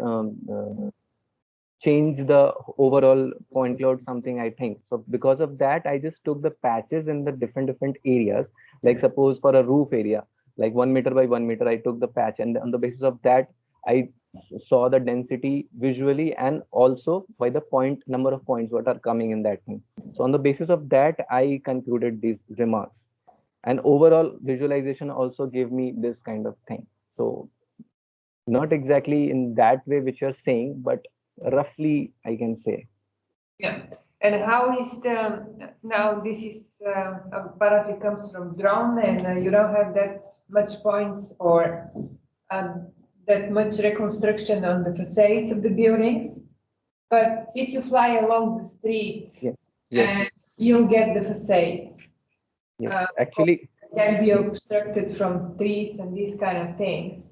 Speaker 3: change the overall point cloud something, I think. So because of that, I just took the patches in the different areas. Like suppose for a roof area, like 1 meter by 1 meter, I took the patch, and on the basis of that, I saw the density visually and also by the point number of points what are coming in that thing. So on the basis of that, I concluded these remarks. And overall visualization also gave me this kind of thing. So not exactly in that way which you're saying, but roughly I can say.
Speaker 1: Yeah, and how is now this is apparently comes from drone, and you don't have that much points or that much reconstruction on the facades of the buildings. But if you fly along the street,
Speaker 3: Yes. Yes.
Speaker 1: and you'll get the facades.
Speaker 3: Yes. Actually,
Speaker 1: Can be obstructed from trees and these kind of things.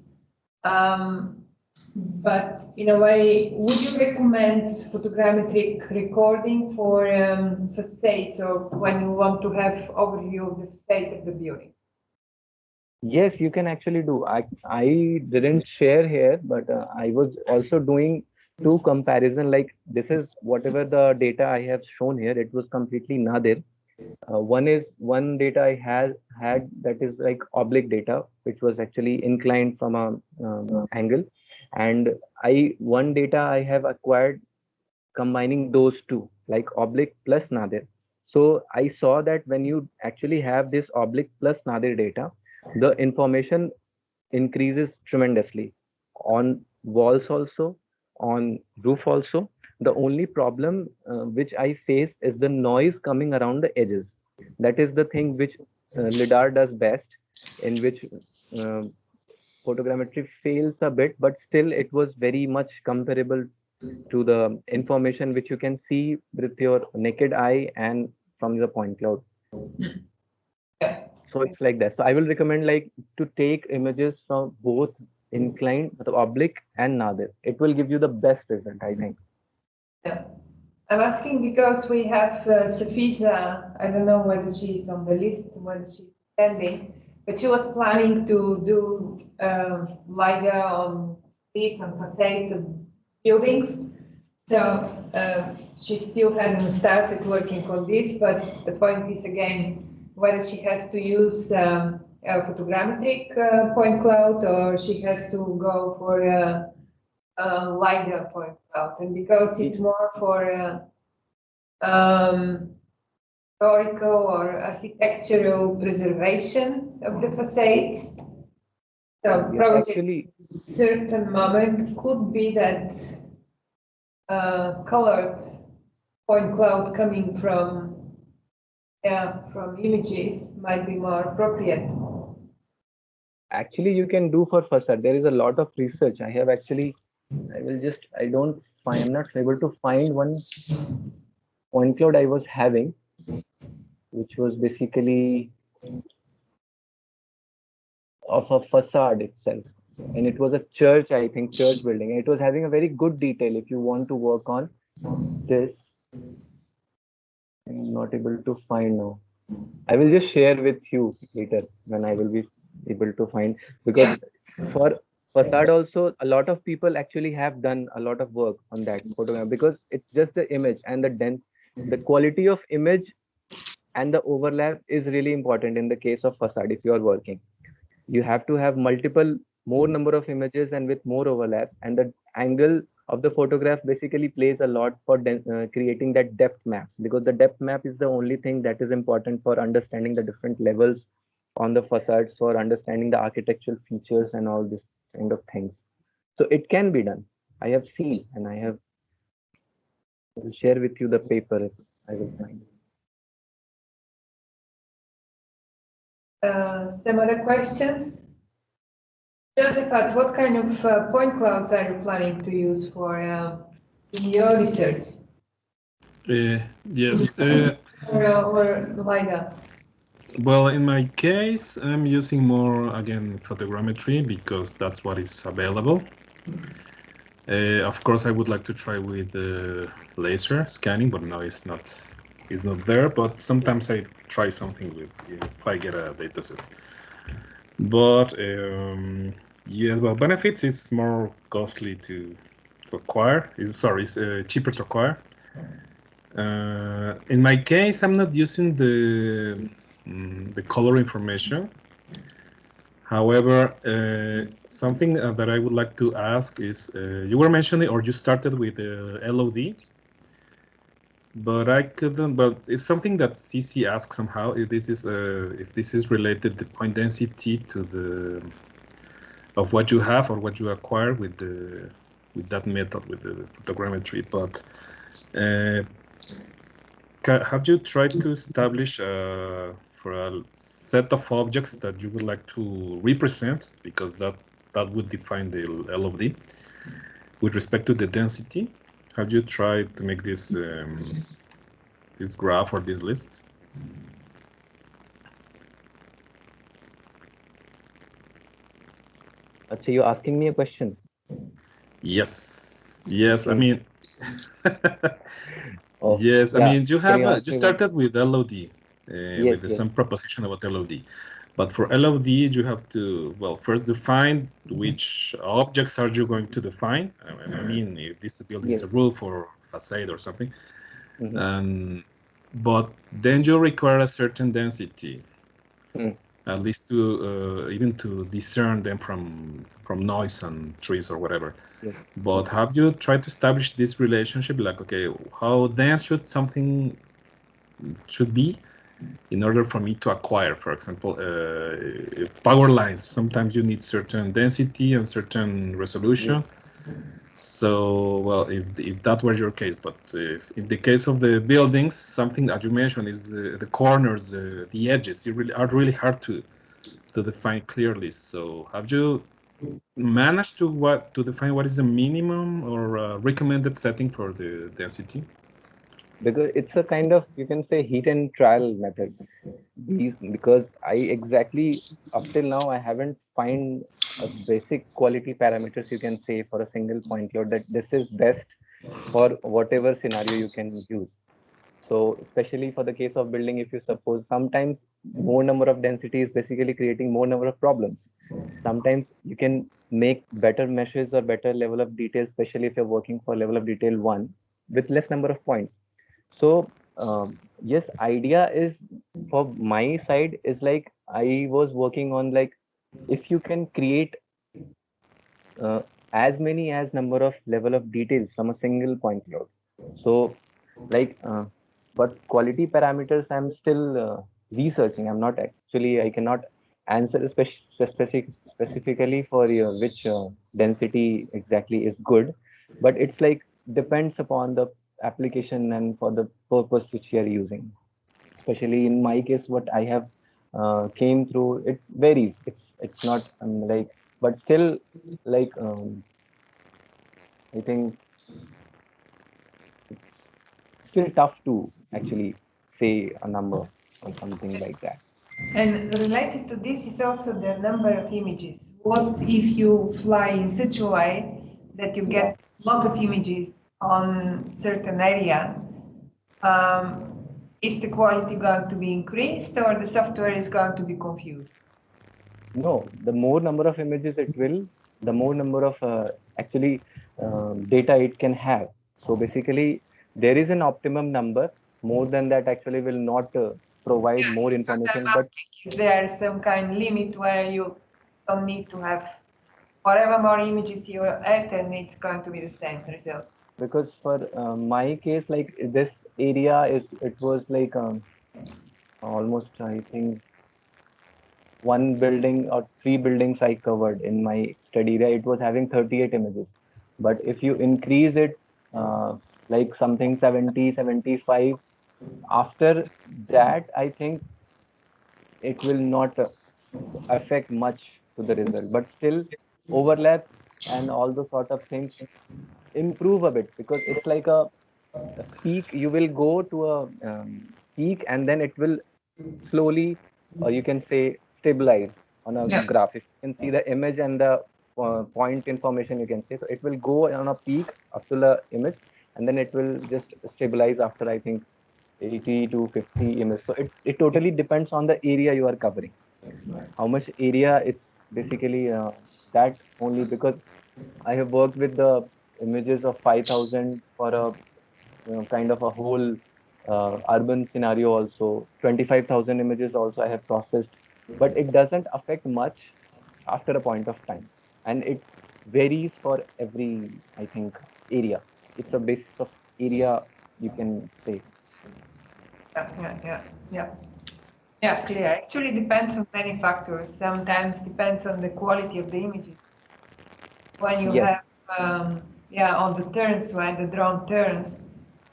Speaker 1: But in a way, would you recommend photogrammetric recording for facades, or when you want to have overview of the facade of the building?
Speaker 3: yes, you can actually do. I didn't share here, but I was also doing two comparison. Like this is whatever the data I have shown here. It was completely nadir. One data I had that is like oblique data, which was actually inclined from a angle, and one data I have acquired combining those two, like oblique plus nadir. So I saw that when you actually have this oblique plus nadir data, the information increases tremendously on walls also, on roof also. The only problem which I face is the noise coming around the edges. That is the thing which lidar does best, in which uh, photogrammetry fails a bit, but still it was very much comparable to the information which you can see with your naked eye and from the point cloud.
Speaker 1: Yeah.
Speaker 3: So it's like that. So I will recommend like to take images from both inclined, the oblique and nadir. It will give you the best result, I think.
Speaker 1: Yeah. I'm asking because we have Safisa, I don't know whether she's on the list, whether she's attending, but she was planning to do LiDAR on streets, on facades of buildings. So she still hasn't started working on this, but the point is again, whether she has to use a photogrammetric point cloud or she has to go for a LiDAR point cloud. And because it's more for historical or architectural preservation of the facades, so probably
Speaker 3: Actually,
Speaker 1: at a certain moment could be that colored point cloud coming from images might be more appropriate.
Speaker 3: actually you can do for facade. There is a lot of research. I have actually, I'm not able to find one point cloud I was having, which was basically of a facade itself. And it was a church, I think, church building. And it was having a very good detail. If you want to work on this, I'm not able to find now. I will just share with you later when I will be able to find, because for facade also a lot of people actually have done a lot of work on that photograph, because it's just the image and the quality of image and the overlap is really important in the case of facade. If you are working, you have to have more number of images and with more overlap, and the angle of the photograph basically plays a lot for creating that depth maps, because the depth map is the only thing that is important for understanding the different levels on the facades, for understanding the architectural features and all this kind of things. So it can be done. I have seen, and I will share with you the paper if I will find it.
Speaker 1: Some other questions? Josephat, what kind of point clouds are you planning to use for in your research?
Speaker 5: Yes.
Speaker 1: Or LiDAR?
Speaker 5: Well, in my case, I'm using more, again, photogrammetry because that's what is available. Of course, I would like to try with laser scanning, but no, it's not there. But sometimes I try something with if I get a data set. But yes, well, benefits is more costly to acquire. It's cheaper to acquire. In my case, I'm not using the color information. However, something that I would like to ask is, you were mentioning, or you started with LOD, but I couldn't. But it's something that CC asked somehow. If this is related the point density to of what you have or what you acquire with that method, with the photogrammetry. But have you tried to establish for a set of objects that you would like to represent, because that would define the LOD with respect to the density? Have you tried to make this this graph or this list?
Speaker 3: So you're asking me a question?
Speaker 5: Yes. I mean,
Speaker 3: Oh,
Speaker 5: yes.
Speaker 3: yeah.
Speaker 5: I mean, you started with LOD,
Speaker 3: yes,
Speaker 5: with some proposition about LOD. But for LOD, you have to, well, first define which objects are you going to define. I mean, if this building is a roof or facade or something. But then you require a certain density. at least to even to discern them from noise and trees or whatever.
Speaker 3: Yes.
Speaker 5: But have you tried to establish this relationship? Like, okay, how dense should be in order for me to acquire, for example, power lines. Sometimes you need certain density and certain resolution. So, well, if that were your case, but if in the case of the buildings, something that you mentioned is the corners, the edges. You really are really hard to define clearly. So, have you managed to define what is the minimum or recommended setting for the density?
Speaker 3: Because it's a kind of, you can say, heat and trial method. Because I exactly, up till now, I haven't find a basic quality parameters, you can say, for a single point cloud that this is best for whatever scenario you can use. So especially for the case of building, if you suppose, sometimes more number of density is basically creating more number of problems. Sometimes you can make better meshes or better level of detail, especially if you're working for level of detail 1 with less number of points. So yes, idea is, for my side, is like I was working on, like, if you can create as many as number of level of details from a single point cloud. So like but quality parameters I'm still researching. I'm not actually, I cannot answer specifically for which density exactly is good, but it's like depends upon the application and for the purpose which you are using. Especially in my case, what I have came through, it varies. It's not like, but still, like I think it's still tough to actually say a number or something like that.
Speaker 1: And related to this is also the number of images. What if you fly in such a way that you get a lot of images on certain area? Is the quality going to be increased or the software is going to be confused?
Speaker 3: No, the more number of images it will, the more number of actually data it can have. So basically, there is an optimum number. More than that actually will not provide more
Speaker 1: Yes, what I'm
Speaker 3: information. But
Speaker 1: asking, is there some kind of limit where you don't need to have whatever more images you add and it's going to be the same result?
Speaker 3: because for my case, like this area is, it was like almost, I think, one building or three buildings I covered in my study area. It was having 38 images. But if you increase it like something 70, 75, after that, I think it will not affect much to the result. But still, overlap and all those sort of things improve a bit, because it's like a peak. You will go to a peak and then it will slowly, or you can say, stabilize on a
Speaker 1: Yeah.
Speaker 3: graph. If you can see the image and the point information, you can say, so it will go on a peak up to the image, and then it will just stabilize after, I think, 80 to 50 images. So it totally depends on the area you are covering, how much area. It's basically that only, because I have worked with the images of 5,000 for a kind of a whole urban scenario also. 25,000 images also I have processed, but it doesn't affect much after a point of time. And it varies for every, I think, area. It's a basis of area, you can say.
Speaker 1: Yeah. Yeah, clear. Actually depends on many factors. Sometimes depends on the quality of the images. When you
Speaker 3: Yes.
Speaker 1: have, on the turns, when the drone turns,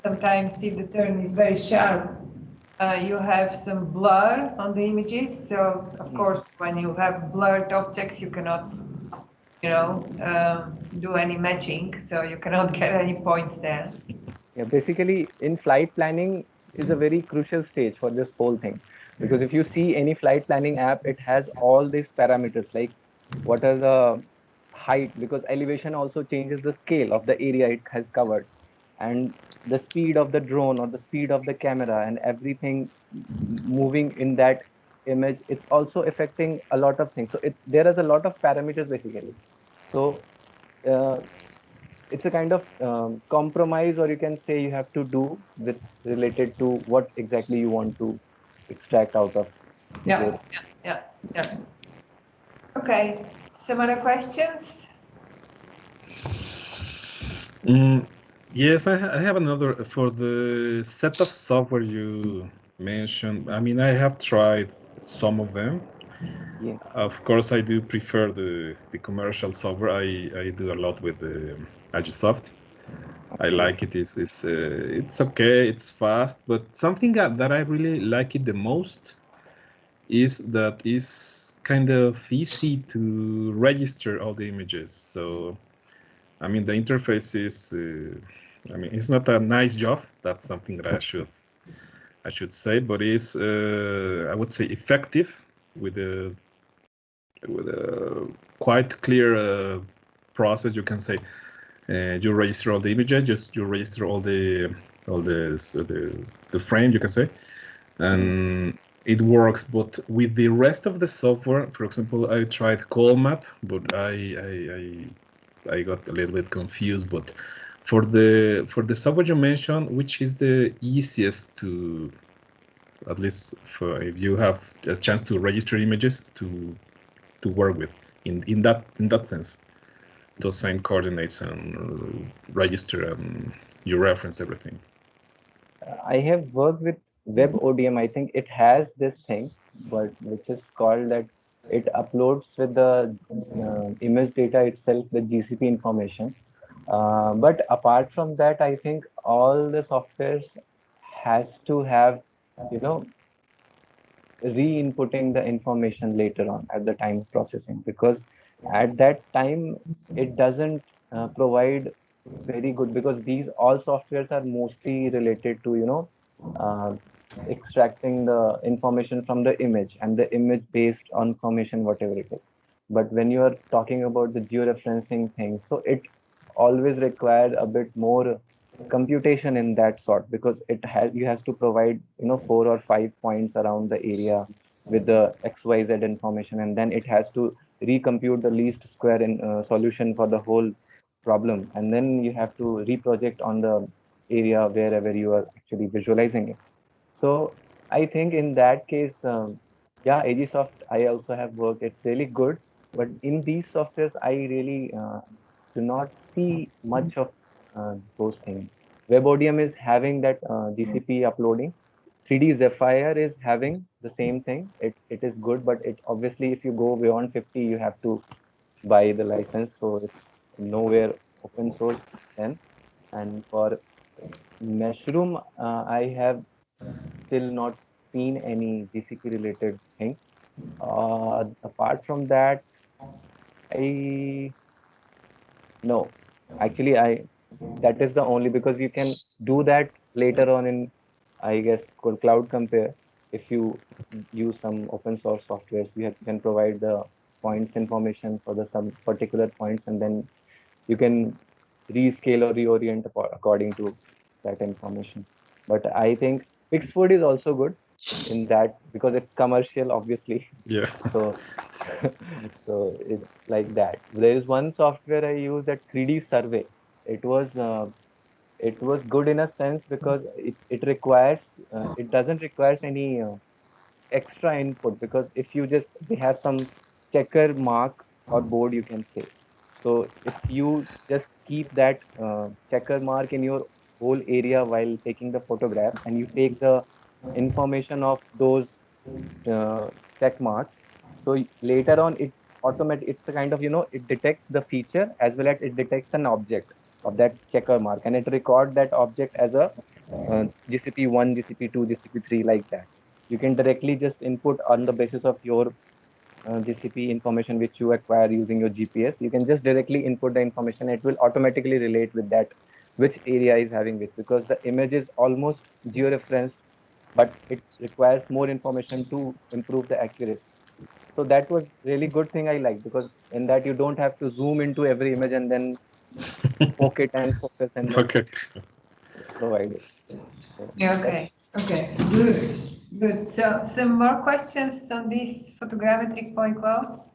Speaker 1: sometimes if the turn is very sharp, you have some blur on the images. So of course, when you have blurred objects, you cannot, do any matching. So you cannot get any points there.
Speaker 3: Yeah, basically, in flight planning is a very crucial stage for this whole thing, because if you see any flight planning app, it has all these parameters, like what are the height, because elevation also changes the scale of the area it has covered, and the speed of the drone or the speed of the camera and everything moving in that image, it's also affecting a lot of things. So there is a lot of parameters basically. So uh, it's a kind of compromise, or you can say you have to do with related to what exactly you want to extract out of
Speaker 1: Yeah,
Speaker 3: your
Speaker 1: yeah. Yeah. Okay. Some other questions?
Speaker 5: Yes, I have another for the set of software you mentioned. I mean, I have tried some of them.
Speaker 3: Yeah.
Speaker 5: Of course, I do prefer the commercial software. I do a lot with the Agisoft. I like it. It's okay. It's fast, but something that I really like it the most is that it's kind of easy to register all the images. So, I mean, the interface is. I mean, it's not a nice job. That's something that I should say, but it's I would say effective with a quite clear process. You can say you register all the images, just you register all the frame, you can say, and it works. But with the rest of the software, for example, I tried Colmap, but I got a little bit confused. But for the software you mentioned, which is the easiest to, at least for if you have a chance to register images to work with in that sense, to assign coordinates and register you reference everything.
Speaker 3: I have worked with WebODM. I think it has this thing, but which is called that it uploads with the image data itself with GCP information. But apart from that, I think all the softwares has to have, you know, re-inputting the information later on at the time of processing, because at that time it doesn't provide very good, because these all softwares are mostly related to, you know, uh, extracting the information from the image and the image based on information whatever it is. But when you are talking about the georeferencing thing, so it always requires a bit more computation in that sort, because it has, you have to provide, you know, 4 or 5 points around the area with the XYZ information, and then it has to recompute the least square in solution for the whole problem, and then you have to reproject on the area wherever you are actually visualizing it. So I think in that case, yeah, Agisoft I also have worked. It's really good, but in these softwares, I really do not see much of those things. WebODM is having that GCP uploading. 3D Zephyr is having the same thing. It is good, but it obviously if you go beyond 50, you have to buy the license. So it's nowhere open source then. And for Mushroom, I have still not seen any GCP related thing. Apart from that, I no, actually I that is the only, because you can do that later on in, I guess, Cloud Compare. If you use some open source softwares, you can provide the points information for the some particular points, and then you can rescale or reorient according to that information. But I think Pixfood is also good in that, because it's commercial, obviously.
Speaker 5: Yeah.
Speaker 3: So, so it's like that. There is one software I use, that 3D Survey. It was good in a sense because it requires it doesn't requires any extra input, because if you just, they have some checker mark or board, you can say. So if you just keep that checker mark in your whole area while taking the photograph, and you take the information of those uh, check marks, so later on it it's a kind of, you know, it detects the feature as well as it detects an object of that checker mark, and it record that object as a GCP1, GCP2, GCP3, like that. You can directly just input on the basis of your GCP information which you acquire using your GPS. You can just directly input the information. It will automatically relate with that which area is having which, because the image is almost georeferenced, but it requires more information to improve the accuracy. So that was really good thing I like, because in that you don't have to zoom into every image and then poke it and focus and then
Speaker 5: Okay.
Speaker 3: provide it. So
Speaker 1: Yeah,
Speaker 3: that's
Speaker 1: okay, okay, good, good. So some more questions on these photogrammetric point clouds?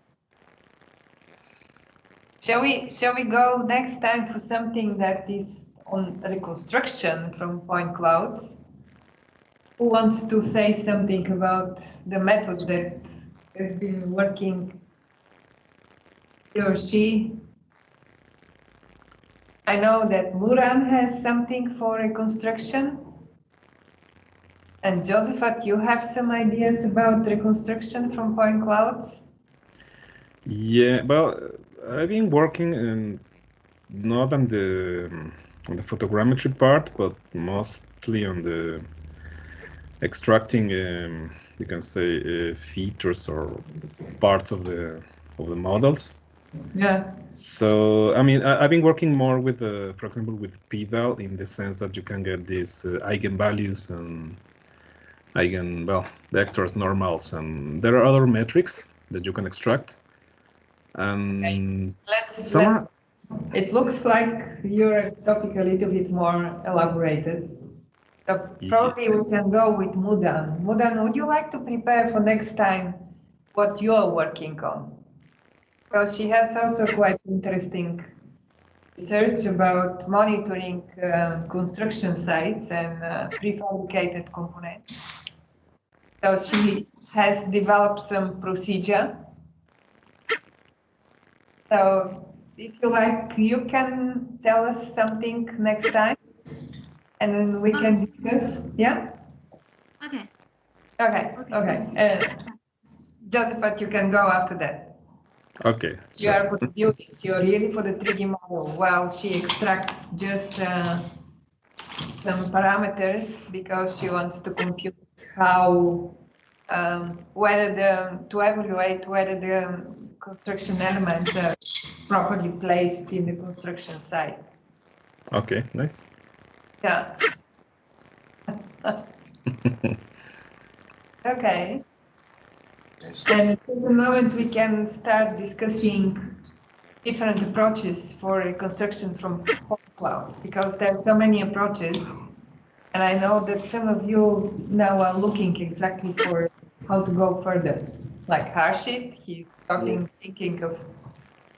Speaker 1: Shall we go next time for something that is on reconstruction from point clouds? Who wants to say something about the method that has been working, he or she. I know that Muran has something for reconstruction. And Josephat, you have some ideas about reconstruction from point clouds?
Speaker 5: Yeah, well, I've been working not on the photogrammetry part, but mostly on the extracting, you can say, features or parts of the models.
Speaker 1: Yeah.
Speaker 5: So, I mean, I've been working more with, for example, with PDAL in the sense that you can get these eigenvalues and vectors, normals, and there are other metrics that you can extract. And
Speaker 1: it looks like your topic a little bit more elaborated. So probably we can go with Mudan. Mudan, would you like to prepare for next time what you are working on? Because she has also quite interesting research about monitoring construction sites and prefabricated components. So she has developed some procedure. So if you like, you can tell us something next time and then we can discuss. Yeah?
Speaker 6: Okay.
Speaker 1: Okay. Josephat, you can go after that.
Speaker 5: Okay.
Speaker 1: You are for the buildings, you're really for the 3D model, while she extracts just some parameters because she wants to compute how, to evaluate whether the construction elements are properly placed in the construction site.
Speaker 5: Okay, nice.
Speaker 1: Yeah. Okay. And at the moment we can start discussing different approaches for reconstruction from point clouds because there are so many approaches. And I know that some of you now are looking exactly for how to go further. Like Harshit, he's thinking of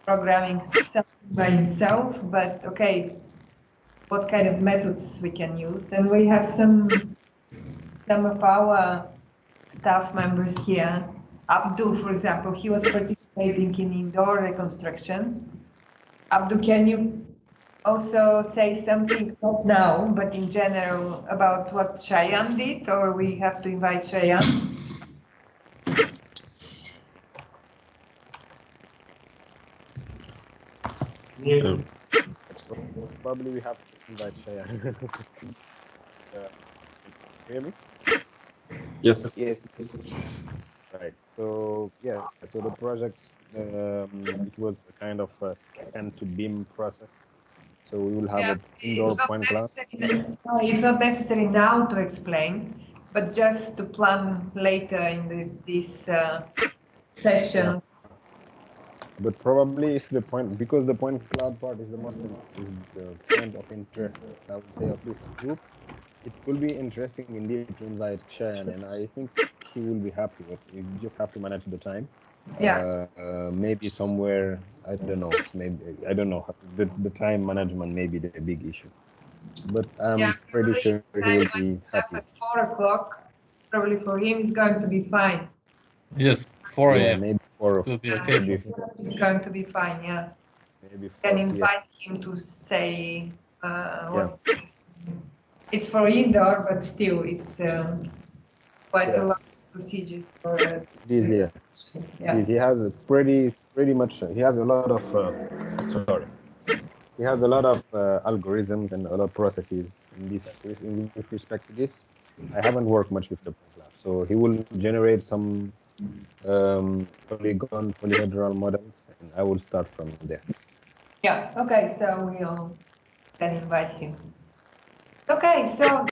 Speaker 1: programming something by himself, but okay, what kind of methods we can use? And we have some of our staff members here. Abdu, for example, he was participating in indoor reconstruction. Abdu, can you also say something, not now, but in general, about what Cheyenne did, or we have to invite Cheyenne?
Speaker 2: Yeah.
Speaker 7: Probably we have to invite Cheyenne. Hear me?
Speaker 5: Yes.
Speaker 7: Right. So yeah. So the project it was a kind of a scan to BIM process. So we will have an indoor point cloud.
Speaker 1: It's not necessary now to explain, but just to plan later in these sessions.
Speaker 7: Yeah. But probably if the point, because the point cloud part is the point of interest, I would say, of this group, it will be interesting indeed to invite Cheyenne, and I think he will be happy with it. You just have to manage the time.
Speaker 1: Yeah.
Speaker 7: Maybe somewhere, I don't know, maybe, I don't know, the time management may be the big issue. But I'm pretty sure he will be happy.
Speaker 1: At 4 o'clock, probably for him it's going to be fine.
Speaker 8: Yes, 4
Speaker 7: Yeah,
Speaker 8: a.m.
Speaker 7: maybe 4
Speaker 8: It will be okay.
Speaker 1: It's going to be fine, yeah.
Speaker 7: Maybe 4
Speaker 1: Can
Speaker 7: p.m.
Speaker 1: invite him to say what it's for indoor, but still it's quite a lot of procedures for
Speaker 7: it is, yeah. He has a pretty much, he has a lot of sorry, he has a lot of algorithms and a lot of processes in this with respect to this. I haven't worked much with the point cloud, so he will generate some polygon polyhedral models, and I will start from there.
Speaker 1: Yeah, okay, so we'll can invite him. Okay, so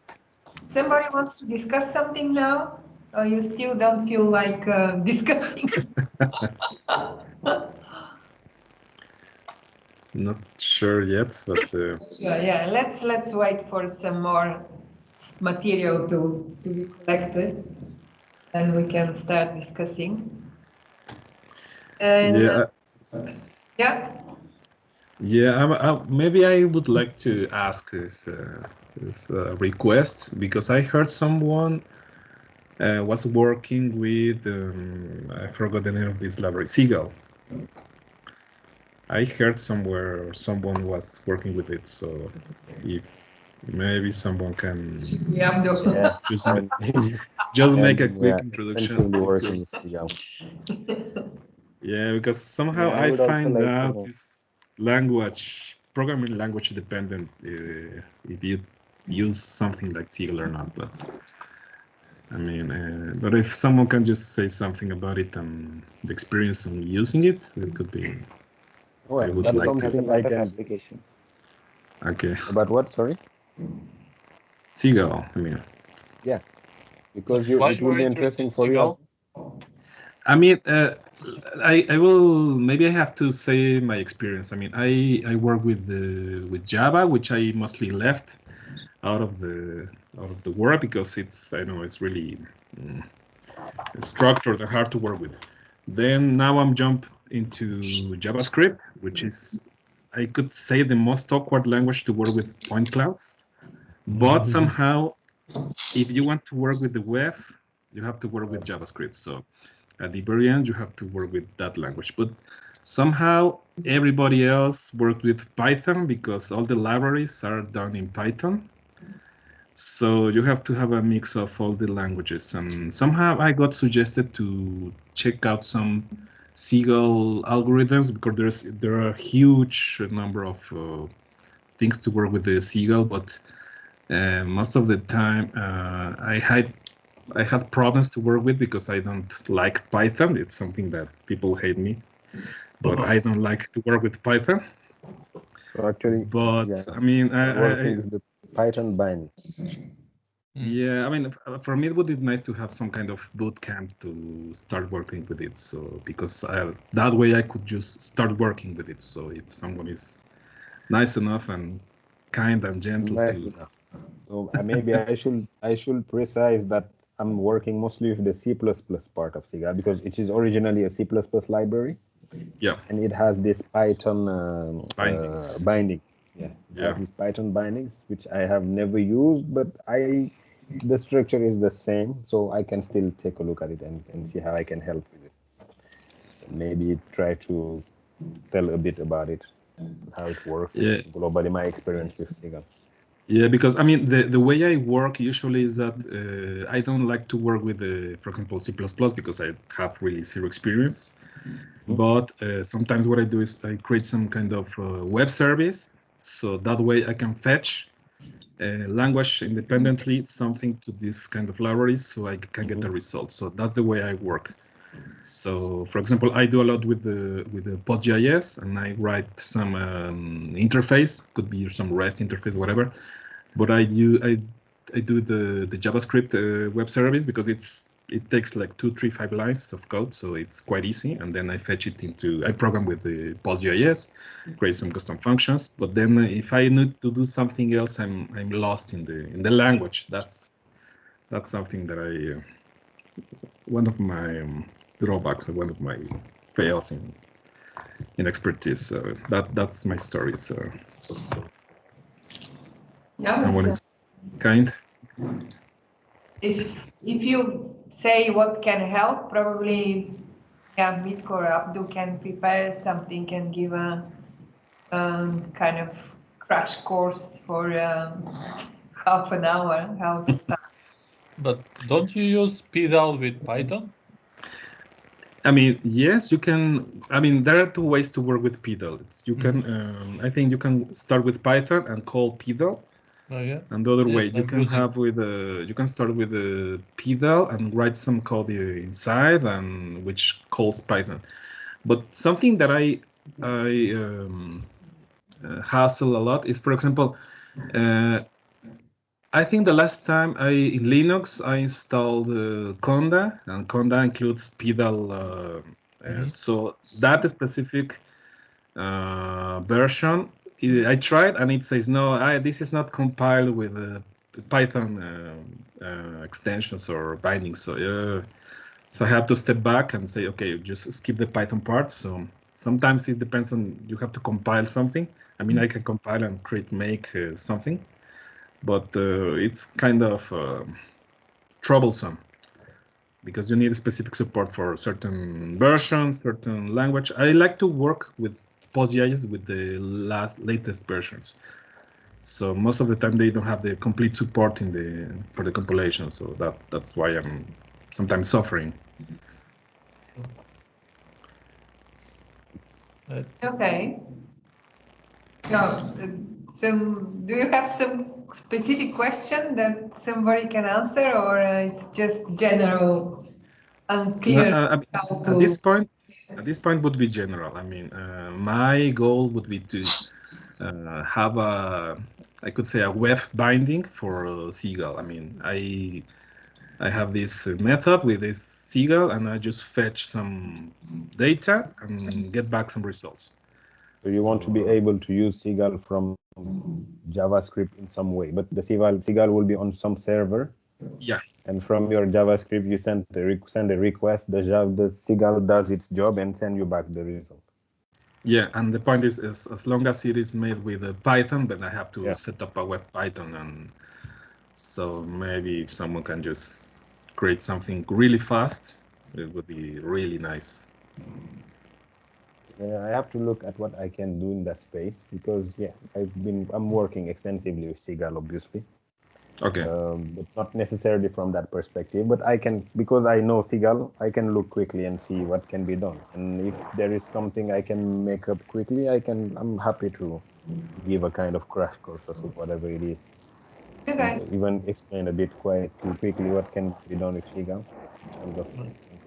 Speaker 1: somebody wants to discuss something now, or you still don't feel like discussing?
Speaker 5: Not sure yet, but
Speaker 1: sure, yeah. Let's wait for some more material to be collected, and we can start discussing. And
Speaker 5: maybe I would like to ask this request, because I heard someone was working with, I forgot the name of this library, Seagull. I heard somewhere someone was working with it, so if maybe someone can
Speaker 1: Yeah,
Speaker 5: just, just make a quick
Speaker 7: yeah,
Speaker 5: introduction.
Speaker 7: extensively working with Seagull.
Speaker 5: Yeah, because somehow
Speaker 3: Yeah, I
Speaker 5: I
Speaker 3: would also
Speaker 5: find
Speaker 3: like to
Speaker 5: out
Speaker 3: know.
Speaker 5: this language, programming language dependent, if you use something like Seagull or not. But I mean, but if someone can just say something about it and the experience on using it, it could be.
Speaker 7: Well,
Speaker 5: I would
Speaker 7: that's
Speaker 5: like to.
Speaker 3: As a
Speaker 7: something I
Speaker 3: matter of
Speaker 7: guess.
Speaker 3: application.
Speaker 5: Okay,
Speaker 7: About what? Sorry.
Speaker 5: Seagull. I mean,
Speaker 7: Yeah, because
Speaker 8: Why
Speaker 7: it
Speaker 8: you
Speaker 7: will
Speaker 8: are
Speaker 7: be
Speaker 8: interested
Speaker 7: interesting
Speaker 8: in
Speaker 7: for you.
Speaker 8: Seagull?
Speaker 5: I mean, I will maybe I have to say my experience. I mean, I work with Java, which I mostly left out of the work because it's, I know it's really structured and hard to work with. Then now I'm jumped into JavaScript, which is, I could say, the most awkward language to work with point clouds. But somehow, if you want to work with the web, you have to work with JavaScript. So at the very end, you have to work with that language. But somehow everybody else worked with Python because all the libraries are done in Python. So you have to have a mix of all the languages. And somehow I got suggested to check out some Seagull algorithms because there are a huge number of things to work with the Seagull, but most of the time I had problems to work with because I don't like Python. It's something that people hate me, but I don't like to work with Python.
Speaker 7: So actually,
Speaker 5: But
Speaker 7: yeah,
Speaker 5: I mean,
Speaker 7: working with the Python binding.
Speaker 5: yeah, I mean, for me, it would be nice to have some kind of boot camp to start working with it. So because that way I could just start working with it. So if someone is nice enough and kind and gentle
Speaker 7: Nice
Speaker 5: to,
Speaker 7: enough. So maybe I should precise that I'm working mostly with the C++ part of Seagull because it is originally a C++ library.
Speaker 5: yeah,
Speaker 7: And it has this Python
Speaker 5: bindings.
Speaker 7: binding. Yeah, it has these Python bindings, which I have never used, but the structure is the same, so I can still take a look at it and see how I can help with it. Maybe try to tell a bit about it, how it works,
Speaker 5: Yeah.
Speaker 7: globally, my experience with Seagull.
Speaker 5: Yeah, because I mean, the way I work usually is that I don't like to work with, for example, C++ because I have really zero experience. But sometimes what I do is I create some kind of web service. So that way I can fetch language independently, something to this kind of libraries so I can get the result. So that's the way I work. So, for example, I do a lot with the Pod.js, and I write some interface, could be some REST interface, whatever. But I do the JavaScript web service because it takes like 2, 3, 5 lines of code, so it's quite easy. And then I fetch it I program with the Post.js, create some custom functions. But then if I need to do something else, I'm lost in the language. That's something that one of my drawbacks, one of my fails in expertise. So that's my story. So someone is kind.
Speaker 1: If you say what can help, probably Mitko or Abdu can prepare something and give a kind of crash course for half an hour how to start.
Speaker 8: But don't you use PDAL with Python?
Speaker 5: I mean, yes, you can. I mean, there are 2 ways to work with PDAL. You can, I think you can start with Python and call PDAL.
Speaker 8: Oh, yeah.
Speaker 5: And the other way, you
Speaker 8: I'm
Speaker 5: can have you can start with a PDAL and write some code inside and which calls Python. But something that I hassle a lot is, for example, I think the last time in Linux I installed Conda, and Conda includes PDAL. So that specific version, I tried and it says no, this is not compiled with Python extensions or bindings. So I have to step back and say, okay, just skip the Python part. So sometimes it depends on, you have to compile something. I mean, I can compile and make something, but it's kind of troublesome. because you need specific support for certain versions, certain language. I like to work with PostGIS with the latest versions. So most of the time they don't have the complete support for the compilation. So that's why I'm sometimes suffering.
Speaker 1: Okay. Now, do you have some specific question that somebody can answer, or it's just general, unclear?
Speaker 5: At this point would be general. I mean, my goal would be to have I could say a web binding for Seagull. I mean, I have this method with this Seagull, and I just fetch some data and get back some results.
Speaker 7: So you want to be able to use Seagull from JavaScript in some way, but the Seagull will be on some server.
Speaker 5: Yeah.
Speaker 7: And from your JavaScript, you send a request. The Seagull does its job and send you back the result.
Speaker 5: Yeah, and the point is as long as it is made with Python, then I have to set up a web Python, and so maybe if someone can just create something really fast, it would be really nice.
Speaker 7: I have to look at what I can do in that space, because I'm working extensively with Seagull, obviously.
Speaker 5: Okay.
Speaker 7: But not necessarily from that perspective, but I can, because I know Seagull, I can look quickly and see what can be done. And if there is something I can make up quickly, I'm happy to give a kind of crash course or whatever it is.
Speaker 1: Okay.
Speaker 7: Even explain a bit quite quickly what can be done with Seagull in terms of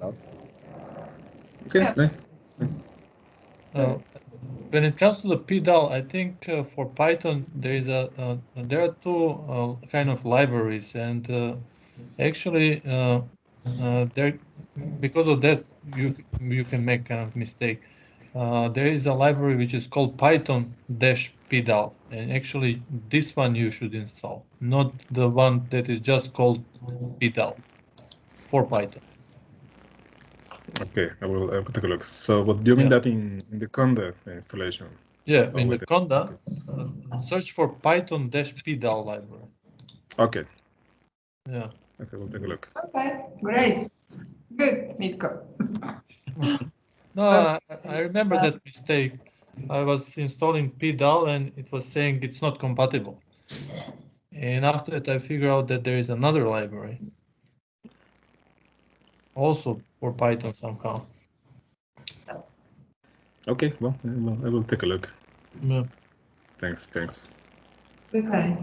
Speaker 7: cloud.
Speaker 5: Okay,
Speaker 1: Yeah.
Speaker 5: nice.
Speaker 8: When it comes to the PDAL, I think for Python there are two kind of libraries, and actually there, because of that you can make kind of mistake. There is a library which is called Python-PDAL, and actually this one you should install, not the one that is just called PDAL for Python.
Speaker 5: Okay, I will take a look. So, what do you mean that in the Conda installation?
Speaker 8: Yeah, in the Conda, search for Python-PDAL library.
Speaker 5: Okay.
Speaker 8: Yeah.
Speaker 5: Okay, we'll take a look.
Speaker 1: Okay, great. Good, Mitko.
Speaker 8: No, I remember that mistake. I was installing PDAL and it was saying it's not compatible. And after that, I figured out that there is another library, also for Python somehow.
Speaker 5: Okay, well, I will take a look.
Speaker 8: Yeah.
Speaker 5: Thanks.
Speaker 1: Okay.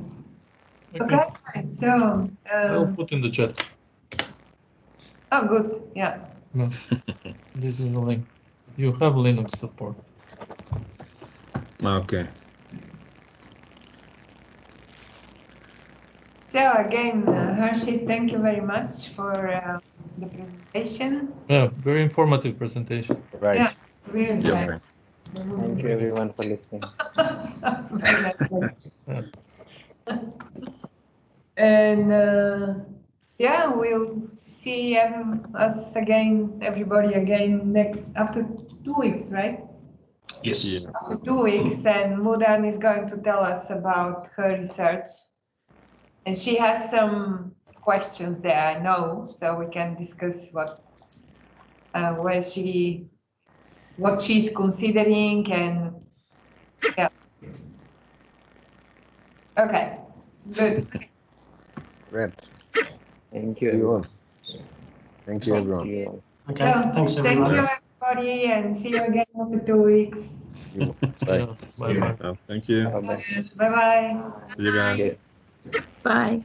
Speaker 1: Okay, so.
Speaker 8: I'll put in the chat.
Speaker 1: Oh, good, yeah.
Speaker 8: This is the link. You have Linux support.
Speaker 5: Okay.
Speaker 1: So again, Harshit, thank you very much for the presentation.
Speaker 8: Yeah, very informative presentation.
Speaker 7: Right.
Speaker 1: Yeah, really nice.
Speaker 3: Thank you everyone for listening.
Speaker 1: And yeah, we'll see everybody again after 2 weeks, right?
Speaker 2: Yes.
Speaker 1: After 2 weeks, and Mudan is going to tell us about her research. And she has some questions there, I know, so we can discuss what she's considering, and yeah. Okay, good.
Speaker 7: Great.
Speaker 3: Thank you everyone.
Speaker 7: Thank you everyone.
Speaker 2: Okay,
Speaker 1: So,
Speaker 2: thanks everyone.
Speaker 1: Thank you everybody, and see you again after 2 weeks.
Speaker 7: Bye.
Speaker 8: Bye-bye.
Speaker 5: Thank you.
Speaker 1: Bye bye.
Speaker 5: See you guys.
Speaker 3: Okay.
Speaker 6: Bye.